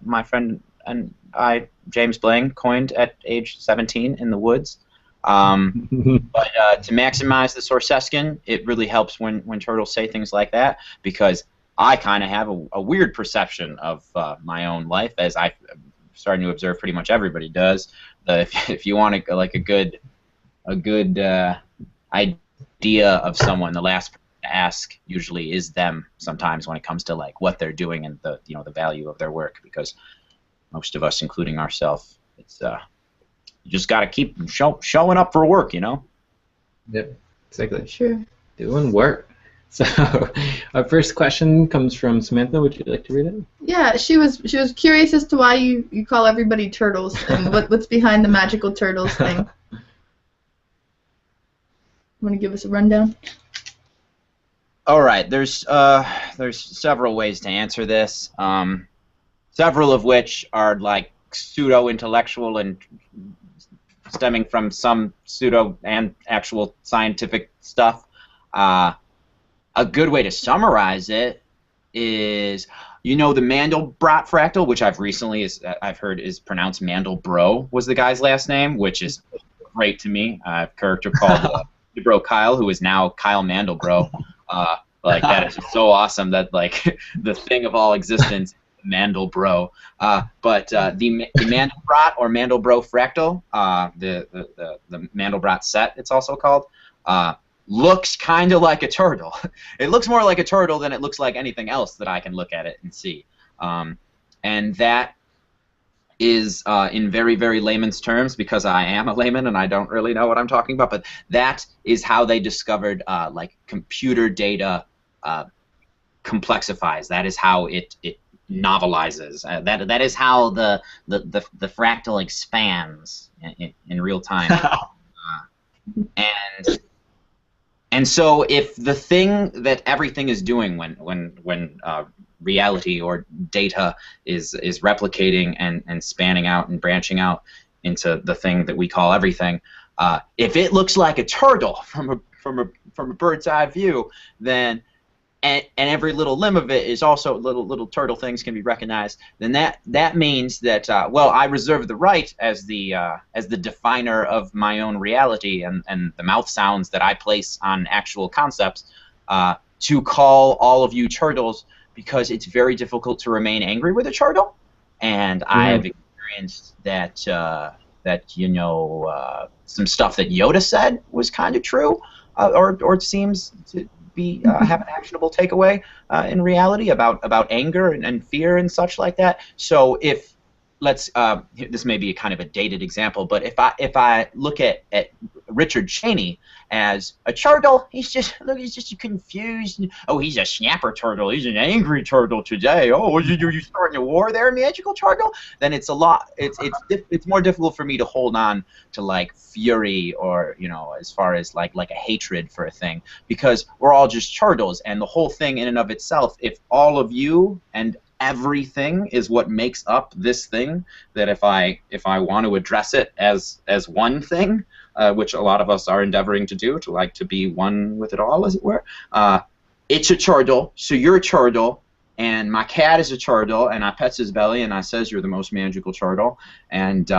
my friend and I, James Blang, coined at age 17 in the woods. But to maximize the sourceskin, it really helps when turtles say things like that, because I kind of have a weird perception of my own life, as I'm starting to observe pretty much everybody does. If you want like a good idea of someone, the last person to ask usually is them. Sometimes when it comes to like what they're doing and the value of their work, because most of us, including ourselves, it's you just got to keep showing up for work, Yep, exactly. Sure. Doing work. So our first question comes from Samantha. Would you like to read it? Yeah, she was curious as to why you call everybody turtles and what's behind the magical turtles thing. Want to give us a rundown? All right. There's several ways to answer this. Several of which are like pseudo-intellectual and stemming from some pseudo and actual scientific stuff. A good way to summarize it is, the Mandelbrot fractal, which I've heard is pronounced Mandelbro, was the guy's last name, which is great to me. A character called Bro Kyle, who is now Kyle Mandelbro. Like that is so awesome that like the thing of all existence, Mandelbro. But the Mandelbrot or Mandelbro fractal, the Mandelbrot set, it's also called. Looks kind of like a turtle. It looks more like a turtle than it looks like anything else that I can look at it and see. And that is in very, very layman's terms, because I am a layman and I don't really know what I'm talking about, but that is how they discovered like computer data complexifies. That is how it novelizes. That is how the fractal expands in real time. And so if the thing that everything is doing when reality or data is replicating and spanning out and branching out into the thing that we call everything, if it looks like a turtle from a bird's eye view, then and every little limb of it is also little turtle things can be recognized, then that means that well, I reserve the right as the definer of my own reality and the mouth sounds that I place on actual concepts to call all of you turtles, because it's very difficult to remain angry with a turtle, and I have experienced that some stuff that Yoda said was kind of true, or it seems to be have an actionable takeaway in reality about anger and fear and such like that. So if this may be a kind of a dated example, but if I look at Richard Cheney as a turtle, he's just confused. Oh, he's a snapper turtle. He's an angry turtle today. Oh, are you starting a war there, magical turtle? Then it's a lot. It's more difficult for me to hold on to like fury or as far as like a hatred for a thing, because we're all just turtles, and the whole thing in and of itself, if all of you and everything is what makes up this thing, that if I want to address it as one thing, which a lot of us are endeavoring to do, to be one with it all, as it were, it's a turtle, so you're a turtle, and my cat is a turtle, and I pets his belly, and I says you're the most magical turtle, and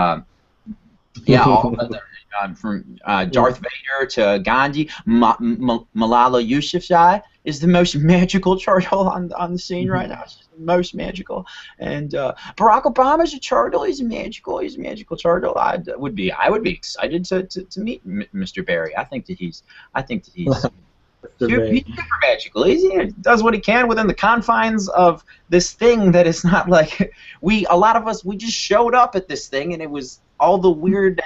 yeah, all from Darth Vader to Gandhi, Malala Yousafzai is the most magical turtle on the scene right now. She's the most magical, and Barack Obama's a turtle. He's a magical turtle. I would be excited to meet Mr. Barry. I think that he's super magical. He does what he can within the confines of this thing that is not like a lot of us. We just showed up at this thing, and it was all the weird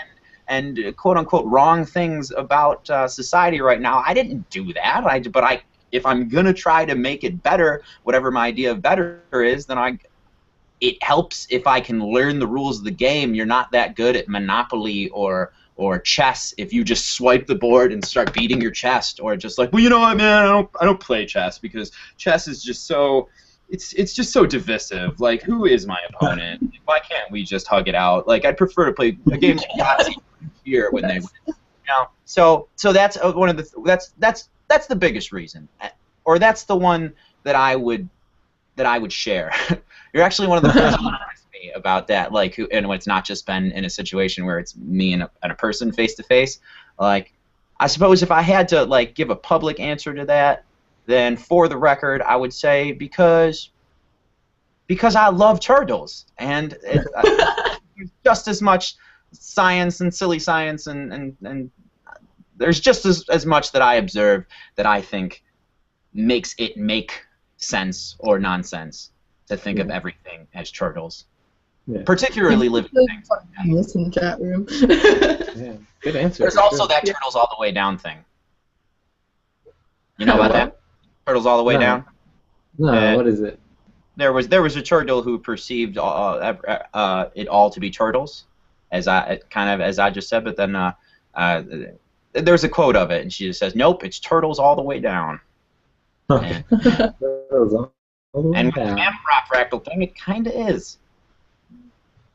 and quote-unquote wrong things about society right now. I didn't do that. But if I'm gonna try to make it better, whatever my idea of better is, then it helps if I can learn the rules of the game. You're not that good at Monopoly or chess if you just swipe the board and start beating your chest, or just like, well, you know what, man, I don't play chess because chess is just so. It's just so divisive. Like, who is my opponent? Why can't we just hug it out? Like, I'd prefer to play a game like Yahtzee here when they win. So that's one of the that's the biggest reason, or that's the one that I would share. You're actually one of the first to ask me about that. Like, and when it's not just been in a situation where it's me and a person face to face. Like, I suppose if I had to like give a public answer to that, then for the record, I would say because I love turtles, and there's just as much science and silly science, and there's just as much that I observe that I think makes it make sense or nonsense to think of everything as turtles, particularly living things. Listen in the chat room. Yeah, good answer. There's also that turtles all the way down thing. You know about that? Turtles all the way down? No, what is it? There was a turtle who perceived it all to be turtles, as I just said. But then there's a quote of it, and she just says, "Nope, it's turtles all the way down." And with the Mammoth fractal thing, it kind of is.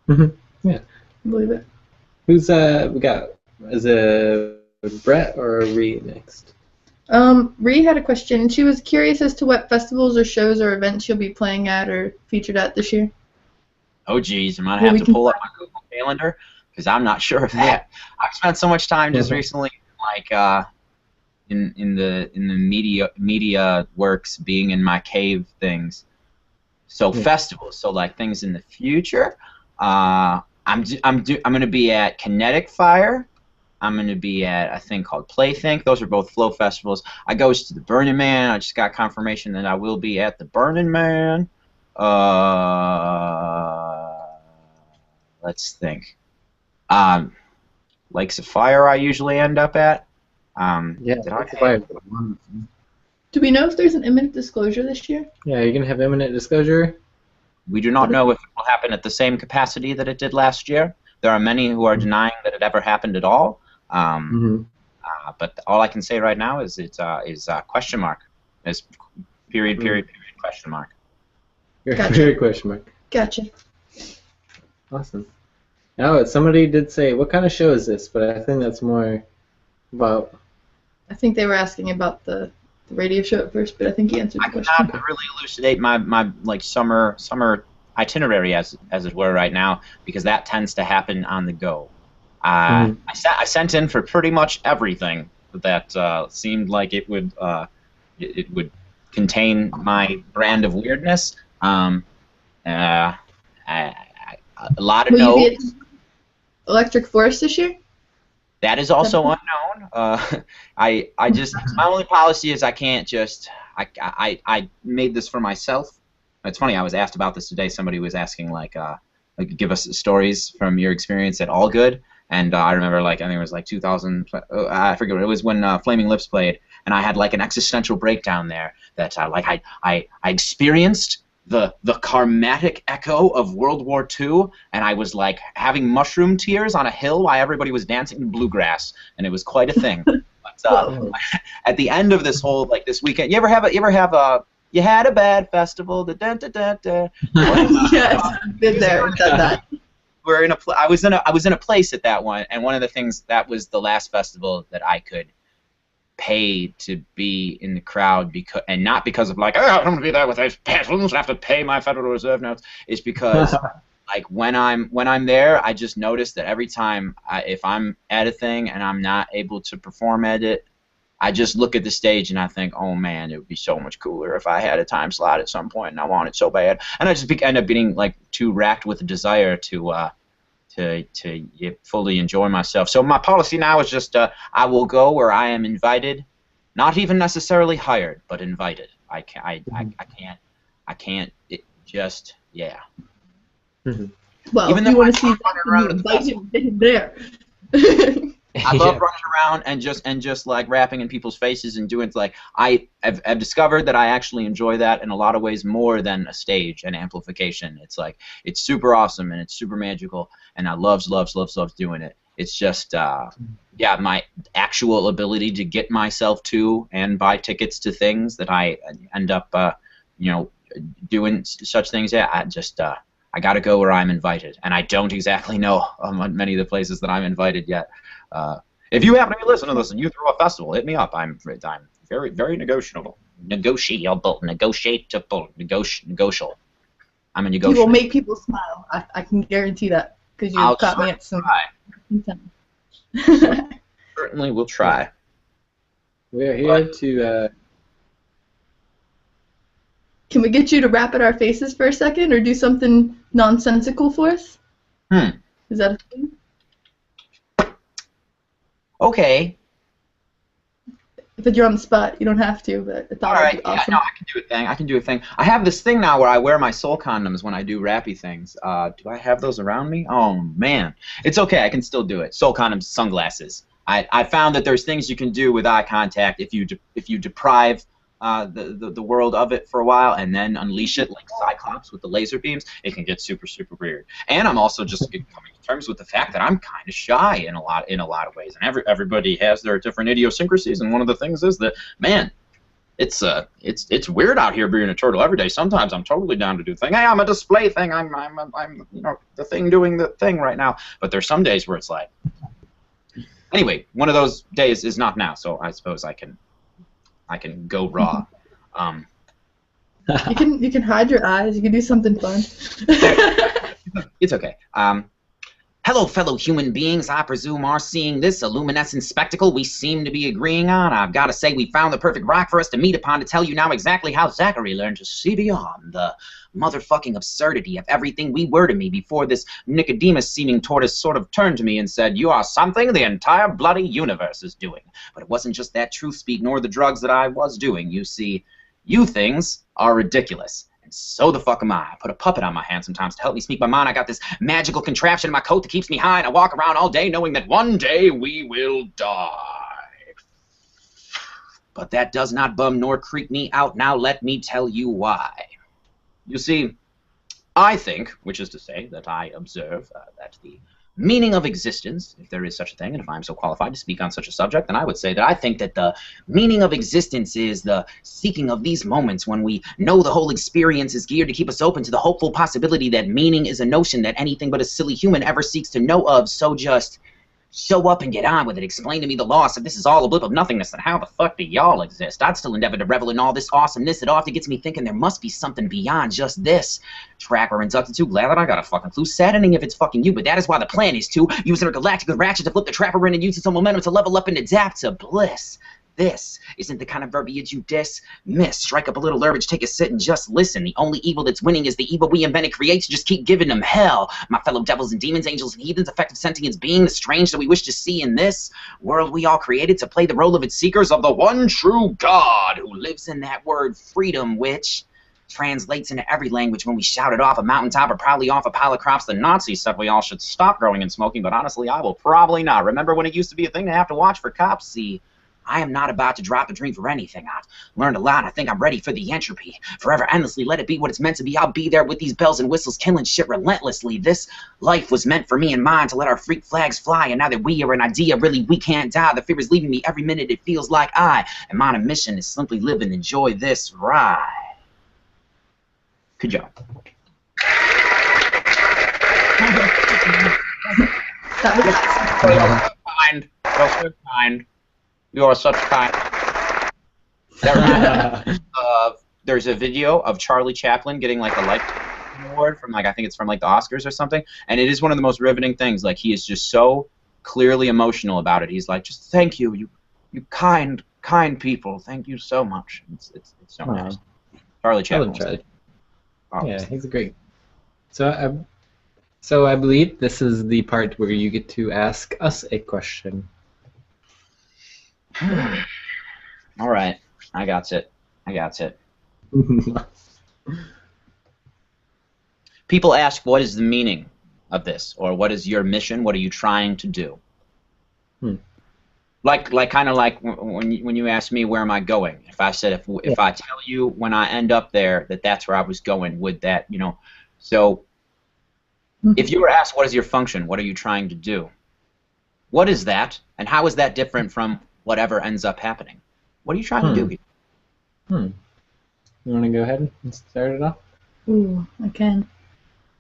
Yeah, I believe it. Who's we got? Is it Brett or Ree next? Ree had a question, and she was curious as to what festivals or shows or events you'll be playing at or featured at this year. Oh, geez, I'm going to have to pull up my Google Calendar, because I'm not sure of that. I've spent so much time just recently, like, in the media works, being in my cave things. So festivals, so like things in the future. I'm going to be at Kinetic Fire. I'm going to be at a thing called Playthink. Those are both flow festivals. I goes to the Burning Man. I just got confirmation that I will be at the Burning Man. let's think. Lakes of Fire I usually end up at. Yeah, Did I Lakes of pay? Fire. Do we know if there's an imminent disclosure this year? Yeah, you're gonna have imminent disclosure. We do not know if it will happen at the same capacity that it did last year. There are many who are denying that it ever happened at all. But all I can say right now is it's question mark. It's period question mark. Gotcha. Period question mark. Gotcha. Awesome. Now, somebody did say, what kind of show is this? But I think that's more about... I think they were asking about the radio show at first, but I think he answered the I question. cannot really elucidate my like summer itinerary as it were right now, because that tends to happen on the go. I sent in for pretty much everything that seemed like it would contain my brand of weirdness. A lot of Will no. you be at Electric Forest this year? That is also unknown. I just, my only policy is I can't just, I made this for myself. It's funny, I was asked about this today. Somebody was asking, like give us stories from your experience at All Good. And I remember, like, I think it was like 2000, I forget what it was, when Flaming Lips played. And I had like an existential breakdown there that I experienced the karmatic echo of World War II, and I was like having mushroom tears on a hill while everybody was dancing in bluegrass, and it was quite a thing. But at the end of this whole, like, this weekend, you had a bad festival, Yes, been there, done that. We're in I was in a place at that one, and one of the things, that was the last festival that I could pay to be in the crowd, because, and not because of like, oh, I'm gonna be there with those peasants, I have to pay my Federal Reserve notes. It's because like when I'm there, I just notice that every time if I'm at a thing and I'm not able to perform at it, I just look at the stage and I think, oh man, it would be so much cooler if I had a time slot at some point, and I want it so bad. And I just end up being like too racked with a desire to fully enjoy myself. So my policy now is just I will go where I am invited, not even necessarily hired, but invited. I can't. It just, yeah. Well, Even if you though want to see I'm running that, around you invite him there. I love running around and just like rapping in people's faces and doing, like, I've discovered that I actually enjoy that in a lot of ways more than a stage and amplification. It's like, it's super awesome and it's super magical, and I loves doing it. It's just yeah, my actual ability to get myself to and buy tickets to things that I end up doing such things. Yeah, I got to go where I'm invited, and I don't exactly know many of the places that I'm invited yet. If you happen to be listening to this and you throw a festival, hit me up. I'm very, very negotiable. Negotiable. I'm a negotiable. You will make people smile. I can guarantee that, because you've caught me at some time. Certainly will try. We're here to... Can we get you to rap at our faces for a second, or do something nonsensical for us? Is that a thing? Okay. But you're on the spot. You don't have to, but I thought it'd be awesome. Yeah, no, I can do a thing. I have this thing now where I wear my soul condoms when I do rappy things. Do I have those around me? Oh, man. It's okay. I can still do it. Soul condoms, sunglasses. I found that there's things you can do with eye contact if you deprive the world of it for a while and then unleash it like Cyclops with the laser beams. It can get super, super weird. And I'm also just coming to terms with the fact that I'm kind of shy in a lot of ways, and everybody has their different idiosyncrasies, and one of the things is that, man, it's weird out here being a turtle every day. Sometimes I'm totally down to do thing. Hey, I'm a display thing. I'm the thing doing the thing right now. But there's some days where it's like, anyway, one of those days is not now, so I suppose I can go raw. You can hide your eyes. You can do something fun. It's okay. Hello, fellow human beings. I presume are seeing this luminescent spectacle we seem to be agreeing on. I've got to say we found the perfect rock for us to meet upon to tell you now exactly how Zachary learned to see beyond the motherfucking absurdity of everything we were to me before this Nicodemus-seeming tortoise sort of turned to me and said, "You are something the entire bloody universe is doing." But it wasn't just that truth speak nor the drugs that I was doing. You see, you things are ridiculous. And so the fuck am I. I put a puppet on my hand sometimes to help me speak my mind. I got this magical contraption in my coat that keeps me high, and I walk around all day knowing that one day we will die. But that does not bum nor creep me out. Now let me tell you why. You see, I think, which is to say that I observe that the meaning of existence, if there is such a thing, and if I'm so qualified to speak on such a subject, then I would say that I think that the meaning of existence is the seeking of these moments when we know the whole experience is geared to keep us open to the hopeful possibility that meaning is a notion that anything but a silly human ever seeks to know of, so just show up and get on with it. Explain to me the loss if this is all a blip of nothingness, then how the fuck do y'all exist? I'd still endeavor to revel in all this awesomeness. It often gets me thinking there must be something beyond just this. Trapper inducted too, glad that I got a fucking clue. Saddening if it's fucking you, but that is why the plan is to use inner-galactic good ratchet to flip the trapper in and use some momentum to level up and adapt to bliss. This isn't the kind of verbiage you dismiss. Strike up a little herbage, take a sit, and just listen. The only evil that's winning is the evil we invented creates. Just keep giving them hell. My fellow devils and demons, angels and heathens, effective sentience being, the strange that we wish to see in this world we all created to play the role of its seekers of the one true God who lives in that word freedom, which translates into every language when we shout it off a mountaintop or proudly off a pile of crops. The Nazis said we all should stop growing and smoking, but honestly, I will probably not. Remember when it used to be a thing to have to watch for cops? See, I am not about to drop the dream for anything. I've learned a lot. I think I'm ready for the entropy. Forever, endlessly, let it be what it's meant to be. I'll be there with these bells and whistles, killing shit relentlessly. This life was meant for me and mine to let our freak flags fly. And now that we are an idea, really, we can't die. The fear is leaving me every minute. It feels like I am on a mission to simply live and enjoy this ride. Good job. That was awesome. You're so kind. You're so kind. You are such kind. That reminds me of, there's a video of Charlie Chaplin getting like a Lifetime Award from like, I think it's from like the Oscars or something, and it is one of the most riveting things. Like, he is just so clearly emotional about it. He's like, just thank you, you kind people. Thank you so much. It's so nice. Charlie Chaplin. Charlie. Yeah, he's a great. So I believe this is the part where you get to ask us a question. All right, I got it. People ask, what is the meaning of this? Or what is your mission? What are you trying to do? Like kind of like when you ask me, where am I going? If I said, if I tell you when I end up there that that's where I was going, would that, you know? So if you were asked, what is your function? What are you trying to do? What is that? And how is that different from whatever ends up happening? What are you trying to do? You want to go ahead and start it off? Ooh, I can.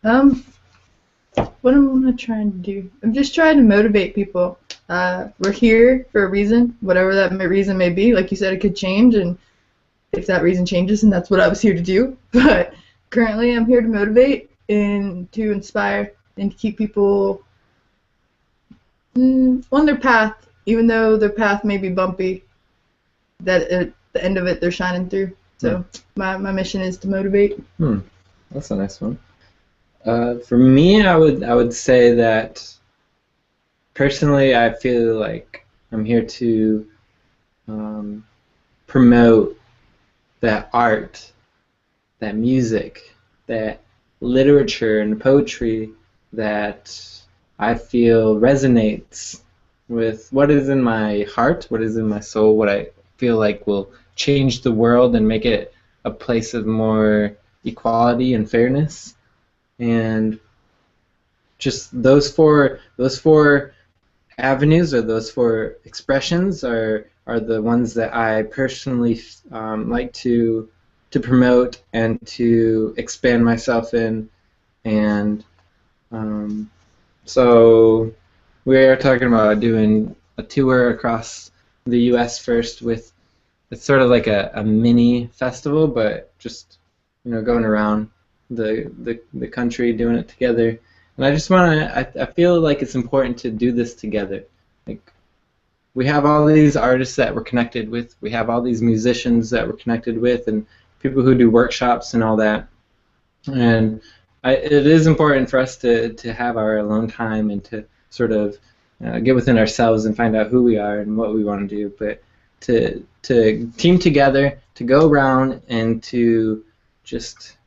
What am I trying to do? I'm just trying to motivate people. We're here for a reason, whatever that reason may be. Like you said, it could change, and if that reason changes, then that's what I was here to do. But currently, I'm here to motivate and to inspire and to keep people on their path, even though their path may be bumpy. That at the end of it, they're shining through. So my mission is to motivate. That's a nice one. For me, I would say that personally, I feel like I'm here to promote that art, that music, that literature and poetry that I feel resonates with what is in my heart, what is in my soul, what I feel like will change the world and make it a place of more equality and fairness. And just those four avenues, or those four expressions, are the ones that I personally like to promote and to expand myself in. And so we are talking about doing a tour across the U.S. first. With it's sort of like a mini festival, but just going around the country doing it together. And I just want to, I feel like it's important to do this together. Like, we have all these artists that we're connected with, we have all these musicians that we're connected with, and people who do workshops and all that. And it is important for us to have our alone time and to sort of get within ourselves and find out who we are and what we want to do. But to team together, to go around and to just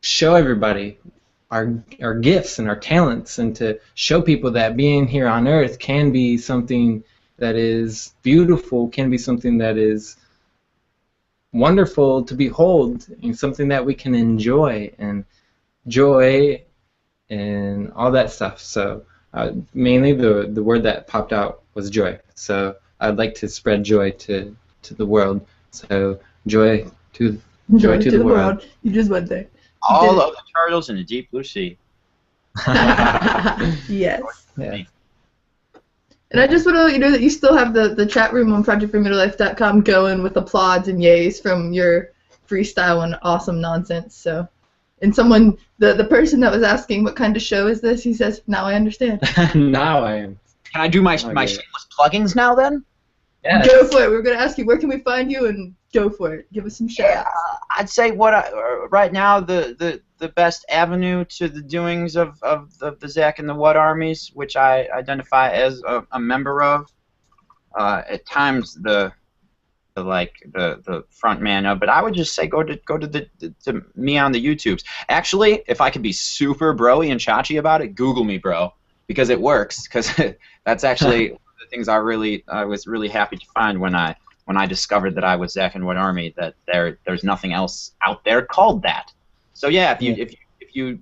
show everybody our gifts and our talents, and to show people that being here on Earth can be something that is beautiful, can be something that is wonderful to behold, and something that we can enjoy, and joy and all that stuff. So mainly the word that popped out was joy. So I'd like to spread joy to the world. So joy to the world. You just went there. All of the turtles in the deep blue sea. Yes. Yeah. And I just want to let you know that you still have the chat room on projectformidlife.com going with applauds and yays from your freestyle and awesome nonsense. So, and someone, the person that was asking what kind of show is this, he says, now I understand. Now I am. Can I do my shameless pluggings now then? Yes. Go for it. We're going to ask you, where can we find you? And go for it. Give us some shout-outs. I'd say right now the best avenue to the doings of the Zak and the What Armies, which I identify as a member of. At times the front man of, but I would just say go to me on the YouTubes. Actually, if I could be super broy and chachi about it, Google me, bro, because it works. Because that's actually one of the things I was really happy to find when I discovered that I was Zak and What Army, that there's nothing else out there called that. So yeah, if you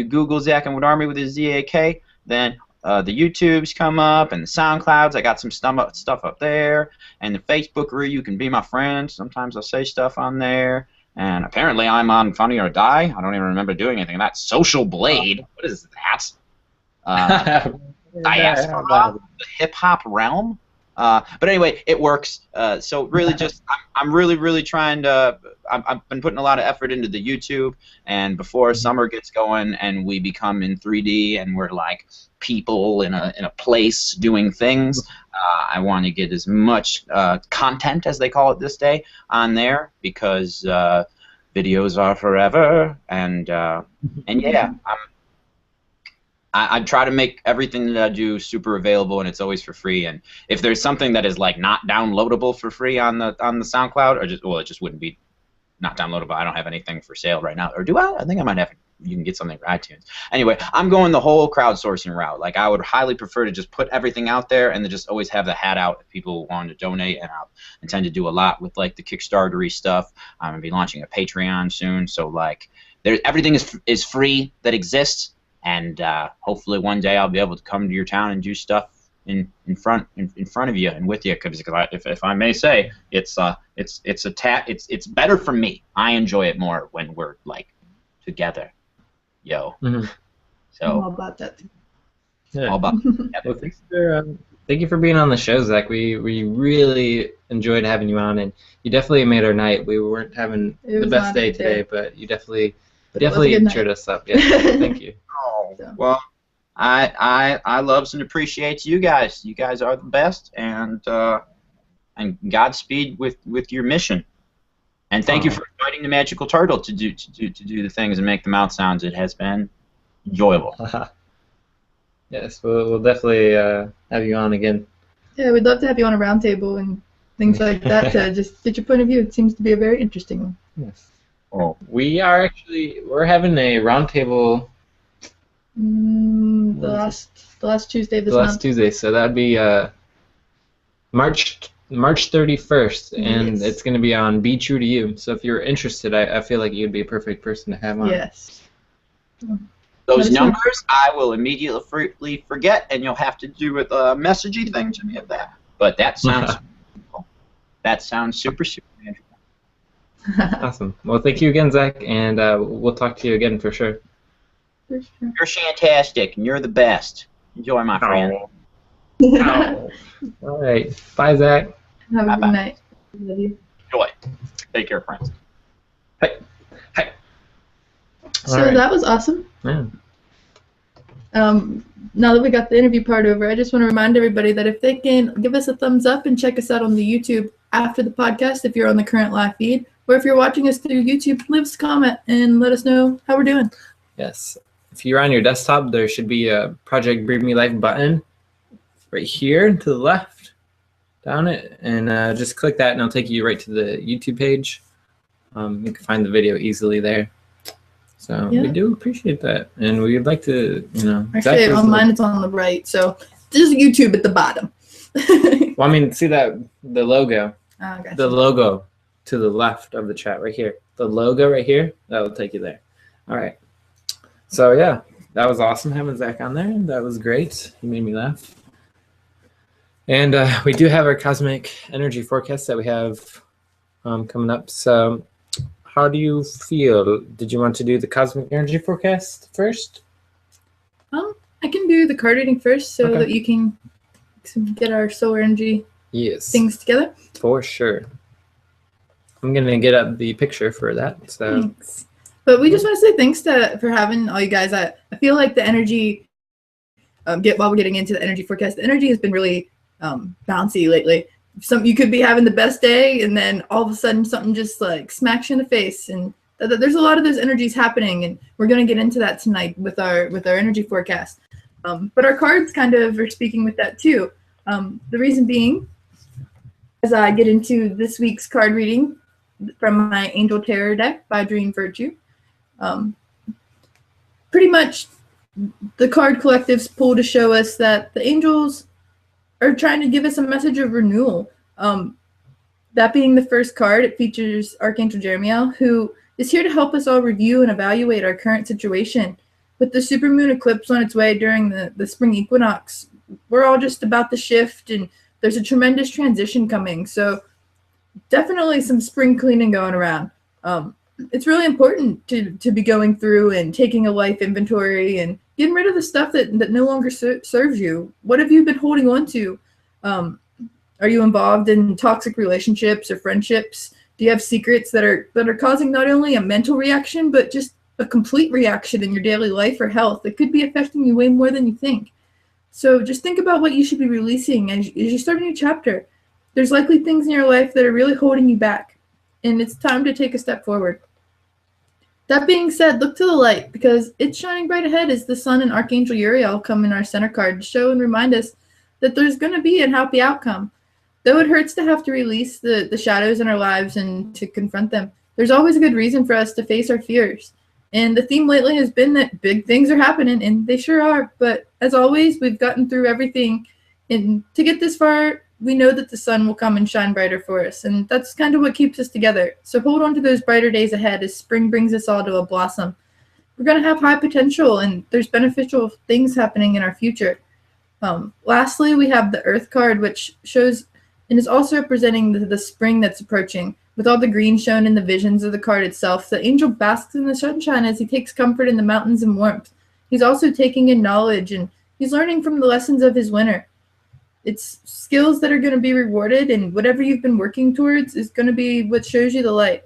Google Zak and What Army with a ZAK, then the YouTubes come up, and the SoundClouds. I got some stuff up there, and the Facebook where you can be my friend. Sometimes I'll say stuff on there, and apparently I'm on Funny or Die. I don't even remember doing anything. That Social Blade. What is that? Diaspora, the hip hop realm. But anyway, it works. So really, just I'm really trying to. I've been putting a lot of effort into the YouTube, and before summer gets going and we become in 3D and we're like people in a place doing things, I want to get as much content, as they call it this day, on there, because videos are forever, and yeah, I try to make everything that I do super available, and it's always for free. And if there's something that is like not downloadable for free on the SoundCloud, or it just wouldn't be not downloadable. I don't have anything for sale right now, or do I? I think I might have. You can get something for iTunes. Anyway, I'm going the whole crowdsourcing route. Like, I would highly prefer to just put everything out there and then just always have the hat out if people want to donate. And I'll intend to do a lot with like the Kickstarter-y stuff. I'm gonna be launching a Patreon soon, so like everything is free that exists. And hopefully one day I'll be able to come to your town and do stuff in front of you and with you. Because if I may say, it's better for me. I enjoy it more when we're like together, yo. Mm-hmm. So I'm all about that. Yeah. All about. Well, thank you for being on the show, Zach. We really enjoyed having you on, and you definitely made our night. We weren't having the best day today, but you definitely cheered us up. Yeah, thank you. Oh, well, I loves and appreciates you guys. You guys are the best, and Godspeed with your mission. And thank you for inviting the magical turtle to do the things and make the mouth sounds. It has been enjoyable. Yes, we'll definitely have you on again. Yeah, we'd love to have you on a roundtable and things like that to just get your point of view. It seems to be a very interesting one. Yes. Oh, we're having a roundtable. The last Tuesday of this month. Last Tuesday, so that'd be March 31st, and yes. It's going to be on Be True to You. So if you're interested, I feel like you'd be a perfect person to have on. Yes. Those numbers I will immediately forget, and you'll have to do a messagey thing to me of that. But that sounds that sounds super magical. Awesome. Well, thank you again, Zach, and we'll talk to you again for sure. For sure. You're fantastic, and you're the best. Enjoy, my friend. Oh. All right. Bye, Zach. Have a good night. Love you. Enjoy. Take care, friends. Hey. So that was awesome. Yeah. Now that we got the interview part over, I just want to remind everybody that if they can give us a thumbs up and check us out on the YouTube after the podcast, if you're on the current live feed, or if you're watching us through YouTube, leave us a comment and let us know how we're doing. Yes. If you're on your desktop, there should be a Project Breathe Me Life button right here to the left, down it, and just click that, and it'll take you right to the YouTube page. You can find the video easily there. So we do appreciate that, and we'd like to, Actually, on mine it's on the right, so just YouTube at the bottom. Well, I mean, see the logo. Gotcha. The logo to the left of the chat right here. The logo right here, that will take you there. All right. So yeah, that was awesome having Zach on there. That was great. He made me laugh. And we do have our cosmic energy forecast that we have coming up. So how do you feel? Did you want to do the cosmic energy forecast first? I can do the card reading first so that you can get our solar energy things together. For sure. I'm going to get up the picture for that. So. Thanks. But we just want to say thanks for having all you guys. I feel like the energy, while we're getting into the energy forecast, the energy has been really bouncy lately. You could be having the best day, and then all of a sudden something just like smacks you in the face. And there's a lot of those energies happening, and we're going to get into that tonight with our energy forecast. But our cards kind of are speaking with that too. The reason being, as I get into this week's card reading from my Angel Tarot deck by Dream Virtue, pretty much the card collectives pull to show us that the angels are trying to give us a message of renewal. That being the first card, it features Archangel Jeremiel, who is here to help us all review and evaluate our current situation. With the supermoon eclipse on its way during the spring equinox, we're all just about to shift, and there's a tremendous transition coming. So definitely some spring cleaning going around. It's really important to be going through and taking a life inventory and getting rid of the stuff that no longer serves you. What have you been holding on to? Are you involved in toxic relationships or friendships? Do you have secrets that are causing not only a mental reaction, but just a complete reaction in your daily life or health that could be affecting you way more than you think? So just think about what you should be releasing as you start a new chapter. There's likely things in your life that are really holding you back, and it's time to take a step forward. That being said, look to the light, because it's shining bright ahead as the sun and Archangel Uriel come in our center card to show and remind us that there's going to be a happy outcome. Though it hurts to have to release the shadows in our lives and to confront them, there's always a good reason for us to face our fears. And the theme lately has been that big things are happening, and they sure are. But as always, we've gotten through everything. And to get this far, we know that the sun will come and shine brighter for us. And that's kind of what keeps us together. So hold on to those brighter days ahead as spring brings us all to a blossom. We're going to have high potential, and there's beneficial things happening in our future. Lastly, we have the Earth card, which shows and is also representing the spring that's approaching. With all the green shown in the visions of the card itself, the angel basks in the sunshine as he takes comfort in the mountains and warmth. He's also taking in knowledge, and he's learning from the lessons of his winter. It's skills that are going to be rewarded, and whatever you've been working towards is going to be what shows you the light.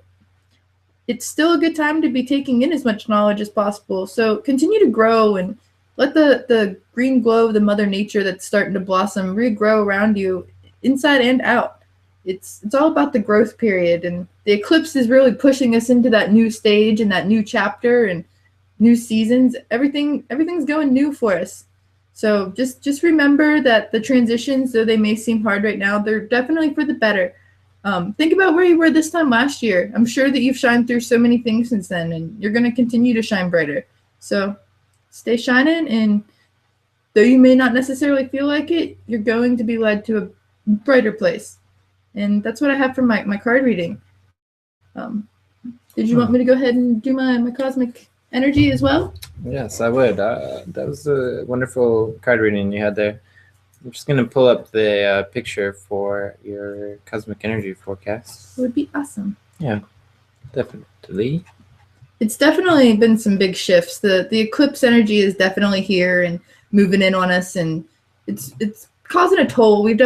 It's still a good time to be taking in as much knowledge as possible, so continue to grow and let the green glow of the Mother Nature that's starting to blossom regrow around you, inside and out. It's all about the growth period, and the eclipse is really pushing us into that new stage and that new chapter and new seasons. Everything's going new for us. So just remember that the transitions, though they may seem hard right now, they're definitely for the better. Think about where you were this time last year. I'm sure that you've shined through so many things since then, and you're going to continue to shine brighter. So stay shining, and though you may not necessarily feel like it, you're going to be led to a brighter place. And that's what I have for my card reading. Did you want me to go ahead and do my cosmic energy as well? Yes, I would. That was a wonderful card reading you had there. I'm just going to pull up the picture for your cosmic energy forecast. It would be awesome. Yeah, definitely. It's definitely been some big shifts. The eclipse energy is definitely here and moving in on us, and it's causing a toll. We've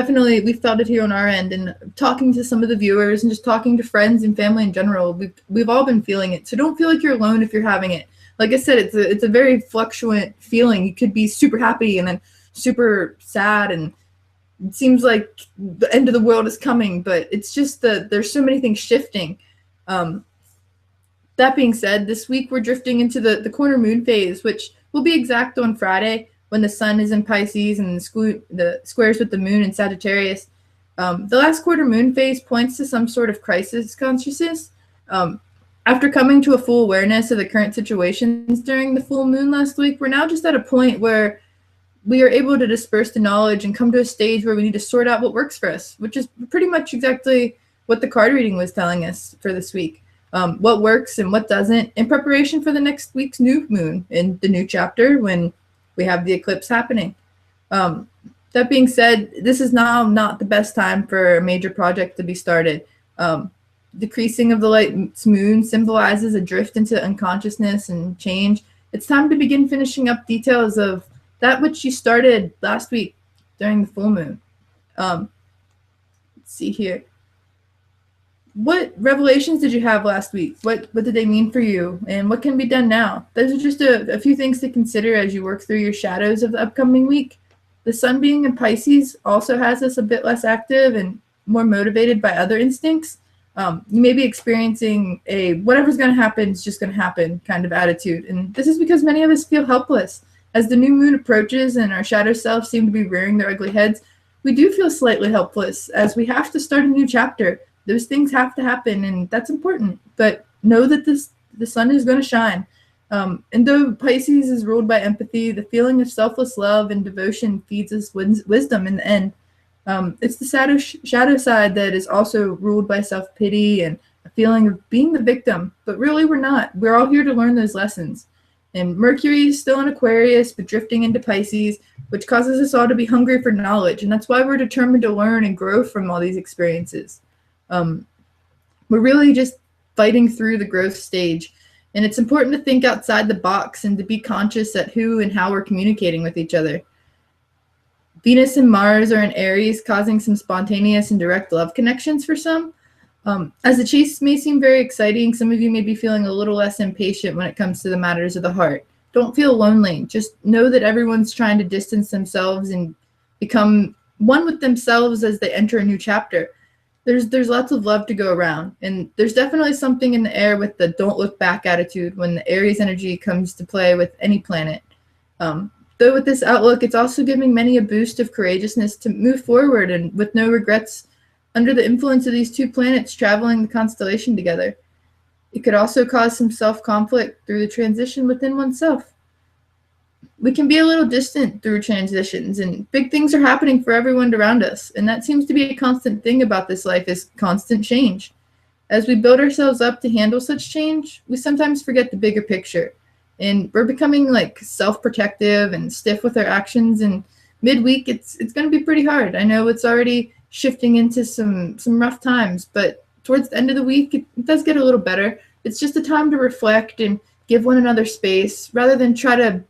felt it here on our end, and talking to some of the viewers and just talking to friends and family in general, we've all been feeling it. So don't feel like you're alone if you're having it. Like I said, it's a very fluctuant feeling. You could be super happy and then super sad, and it seems like the end of the world is coming, but it's just that there's so many things shifting. That being said, this week we're drifting into the quarter moon phase, which will be exact on Friday, when the sun is in Pisces and the squares with the moon in Sagittarius. The last quarter moon phase points to some sort of crisis consciousness. After coming to a full awareness of the current situations during the full moon last week, we're now just at a point where we are able to disperse the knowledge and come to a stage where we need to sort out what works for us, which is pretty much exactly what the card reading was telling us for this week. What works and what doesn't in preparation for the next week's new moon in the new chapter when we have the eclipse happening. That being said, this is now not the best time for a major project to be started. Decreasing of the light's moon symbolizes a drift into unconsciousness and change. It's time to begin finishing up details of that which you started last week during the full moon. Let's see here. What revelations did you have last week? What did they mean for you? And what can be done now? Those are just a few things to consider as you work through your shadows of the upcoming week. The sun being in Pisces also has us a bit less active and more motivated by other instincts. You may be experiencing a whatever's going to happen is just going to happen kind of attitude. And this is because many of us feel helpless. As the new moon approaches and our shadow selves seem to be rearing their ugly heads, we do feel slightly helpless as we have to start a new chapter. Those things have to happen, and that's important. But know that the sun is going to shine. And though Pisces is ruled by empathy, the feeling of selfless love and devotion feeds us wisdom in the end. It's the shadow side that is also ruled by self-pity and a feeling of being the victim. But really, we're not. We're all here to learn those lessons. And Mercury is still in Aquarius, but drifting into Pisces, which causes us all to be hungry for knowledge. And that's why we're determined to learn and grow from all these experiences. We're really just fighting through the growth stage. And it's important to think outside the box and to be conscious at who and how we're communicating with each other. Venus and Mars are in Aries, causing some spontaneous and direct love connections for some. As the chase may seem very exciting, some of you may be feeling a little less impatient when it comes to the matters of the heart. Don't feel lonely. Just know that everyone's trying to distance themselves and become one with themselves as they enter a new chapter. There's lots of love to go around, and there's definitely something in the air with the don't look back attitude when the Aries energy comes to play with any planet. Though with this outlook, it's also giving many a boost of courageousness to move forward and with no regrets under the influence of these two planets traveling the constellation together. It could also cause some self-conflict through the transition within oneself. We can be a little distant through transitions, and big things are happening for everyone around us, and that seems to be a constant thing about this life is constant change. As we build ourselves up to handle such change, we sometimes forget the bigger picture, and we're becoming like self-protective and stiff with our actions, and midweek it's going to be pretty hard. I know it's already shifting into some rough times, but towards the end of the week, it does get a little better. It's just a time to reflect and give one another space rather than try to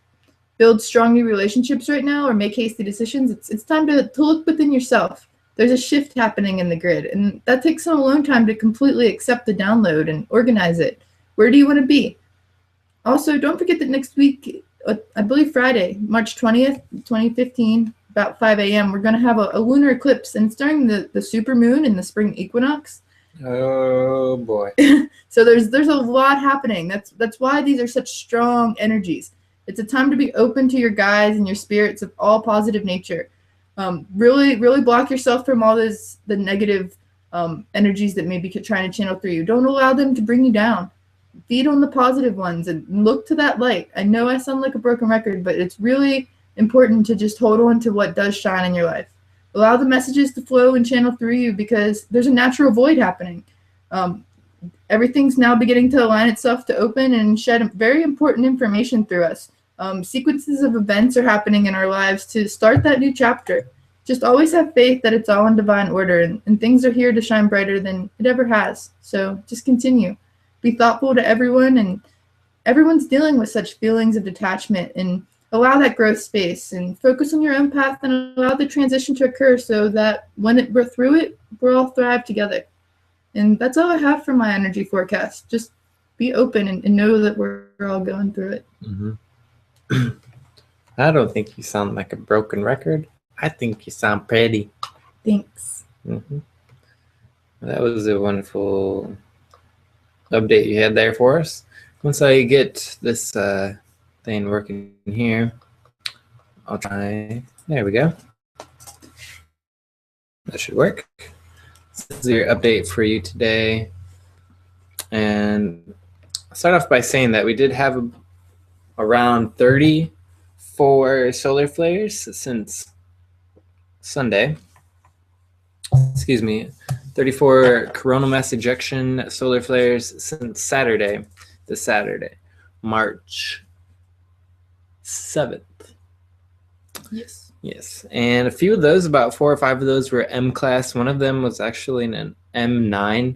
build strong new relationships right now or make hasty decisions. It's time to look within yourself. There's a shift happening in the grid, and that takes some alone time to completely accept the download and organize it. Where do you want to be? Also, don't forget that next week, I believe Friday, March 20th, 2015, about 5 a.m., we're going to have a lunar eclipse, and it's during the supermoon and the spring equinox. Oh boy. So there's a lot happening. That's why these are such strong energies. It's a time to be open to your guides and your spirits of all positive nature. Really block yourself from all the negative energies that may be trying to channel through you. Don't allow them to bring you down. Feed on the positive ones and look to that light. I know I sound like a broken record, but it's really important to just hold on to what does shine in your life. Allow the messages to flow and channel through you because there's a natural void happening. Everything's now beginning to align itself to open and shed very important information through us. Sequences of events are happening in our lives to start that new chapter. Just always have faith that it's all in divine order and things are here to shine brighter than it ever has. So just continue. Be thoughtful to everyone, and everyone's dealing with such feelings of detachment, and allow that growth space and focus on your own path and allow the transition to occur so that when we're through it, we'll all thrive together. And that's all I have for my energy forecast. Just be open and know that we're all going through it. Mm-hmm. I don't think you sound like a broken record. I think you sound pretty. Thanks. Mm-hmm. That was a wonderful update you had there for us. Once I get this thing working here, I'll try. There we go. That should work. This is your update for you today. And start off by saying that we did have around 34 solar flares since Sunday. Excuse me, 34 coronal mass ejection solar flares since Saturday, this Saturday, March 7th. Yes. Yes, and a few of those, about 4 or 5 of those were M class. One of them was actually an M9,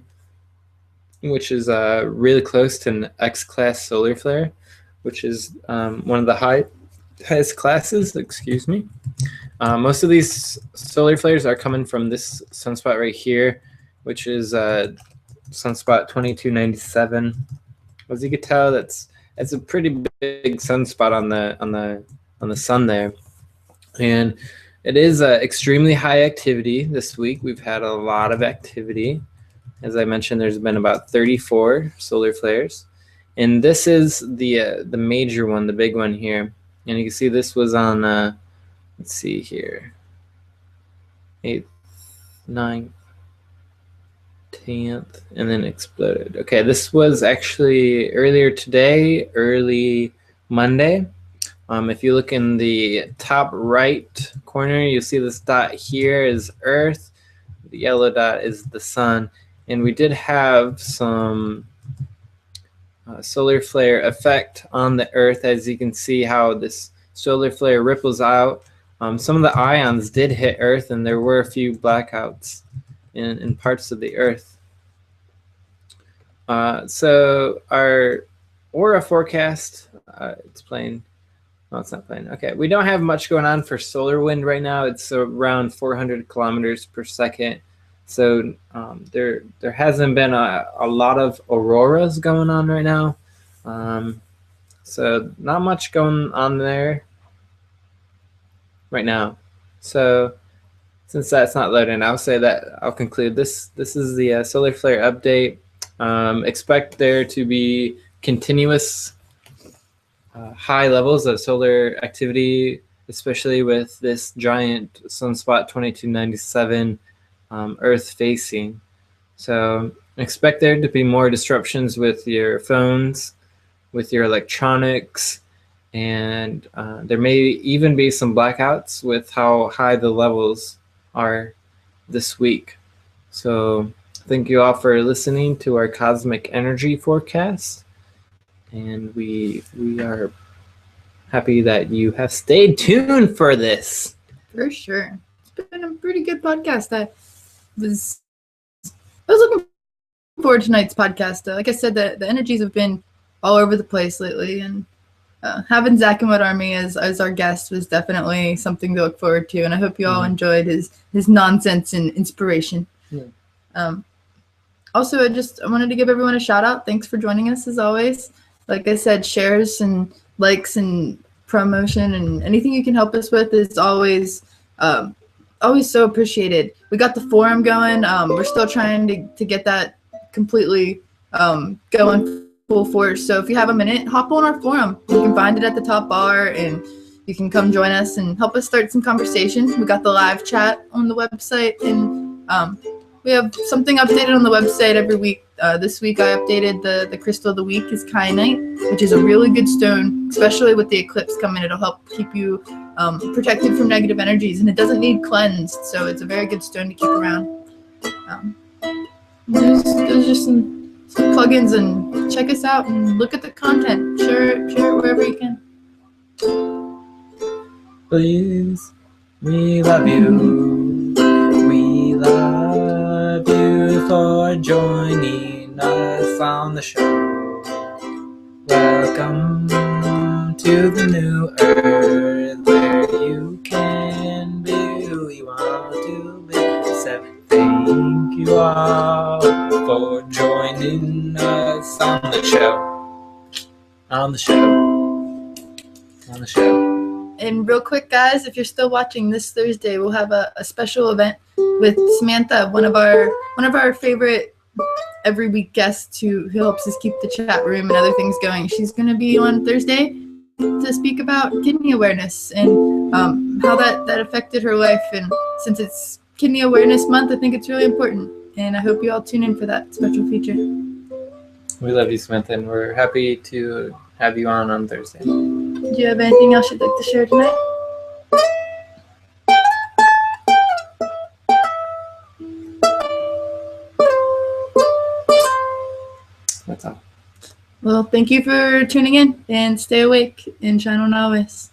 which is really close to an X class solar flare, which is one of the highest classes. Excuse me. Most of these solar flares are coming from this sunspot right here, which is sunspot 2297. As you can tell, that's a pretty big sunspot on the sun there, and it is extremely high activity this week. We've had a lot of activity. As I mentioned, there's been about 34 solar flares, and this is the major one, the big one here. And you can see this was on let's see here, 8th, 9th, 10th, and then exploded. Okay, this was actually earlier today, early Monday. If you look in the top right corner, you'll see this dot here is Earth. The yellow dot is the sun. And we did have some solar flare effect on the Earth, as you can see how this solar flare ripples out. Some of the ions did hit Earth, and there were a few blackouts in parts of the Earth. So our aura forecast, it's playing. No, it's not playing. Okay, we don't have much going on for solar wind right now. It's around 400 kilometers per second. So there hasn't been a lot of auroras going on right now. So not much going on there right now. So since that's not loading, I'll say that I'll conclude this. This is the solar flare update. Expect there to be continuous high levels of solar activity, especially with this giant sunspot 2297 Earth facing. So expect there to be more disruptions with your phones, with your electronics, and there may even be some blackouts with how high the levels are this week. So thank you all for listening to our cosmic energy forecast, and we are happy that you have stayed tuned for this. For sure. It's been a pretty good podcast. I was looking forward to tonight's podcast. Like I said, the energies have been all over the place lately, and having Zak What Army as our guest was definitely something to look forward to, and I hope you all enjoyed his nonsense and inspiration. Yeah. Also, I wanted to give everyone a shout out. Thanks for joining us as always. Like I said, shares and likes and promotion and anything you can help us with is always so appreciated. We got the forum going. We're still trying to get that completely going full force. So if you have a minute, hop on our forum. You can find it at the top bar, and you can come join us and help us start some conversations. We got the live chat on the website, and we have something updated on the website every week. This week I updated the crystal of the week is kyanite, which is a really good stone, especially with the eclipse coming. It'll help keep you protected from negative energies, and it doesn't need cleansed, so it's a very good stone to keep around. There's just some plugins, and check us out and look at the content. Share it wherever you can. Please, we love you. We love you for joining us on the show. Welcome to the new earth where you can be who you want to be. So thank you all for joining us on the show. On the show. And real quick, guys, if you're still watching, this Thursday we'll have a special event with Samantha, one of our favorite every week guests who helps us keep the chat room and other things going. She's going to be on Thursday to speak about kidney awareness and how that affected her life. And since it's Kidney Awareness Month, I think it's really important. And I hope you all tune in for that special feature. We love you, Samantha, and we're happy to have you on Thursday. Do you have anything else you'd like to share tonight? That's all. Well, thank you for tuning in, and stay awake and shine on always.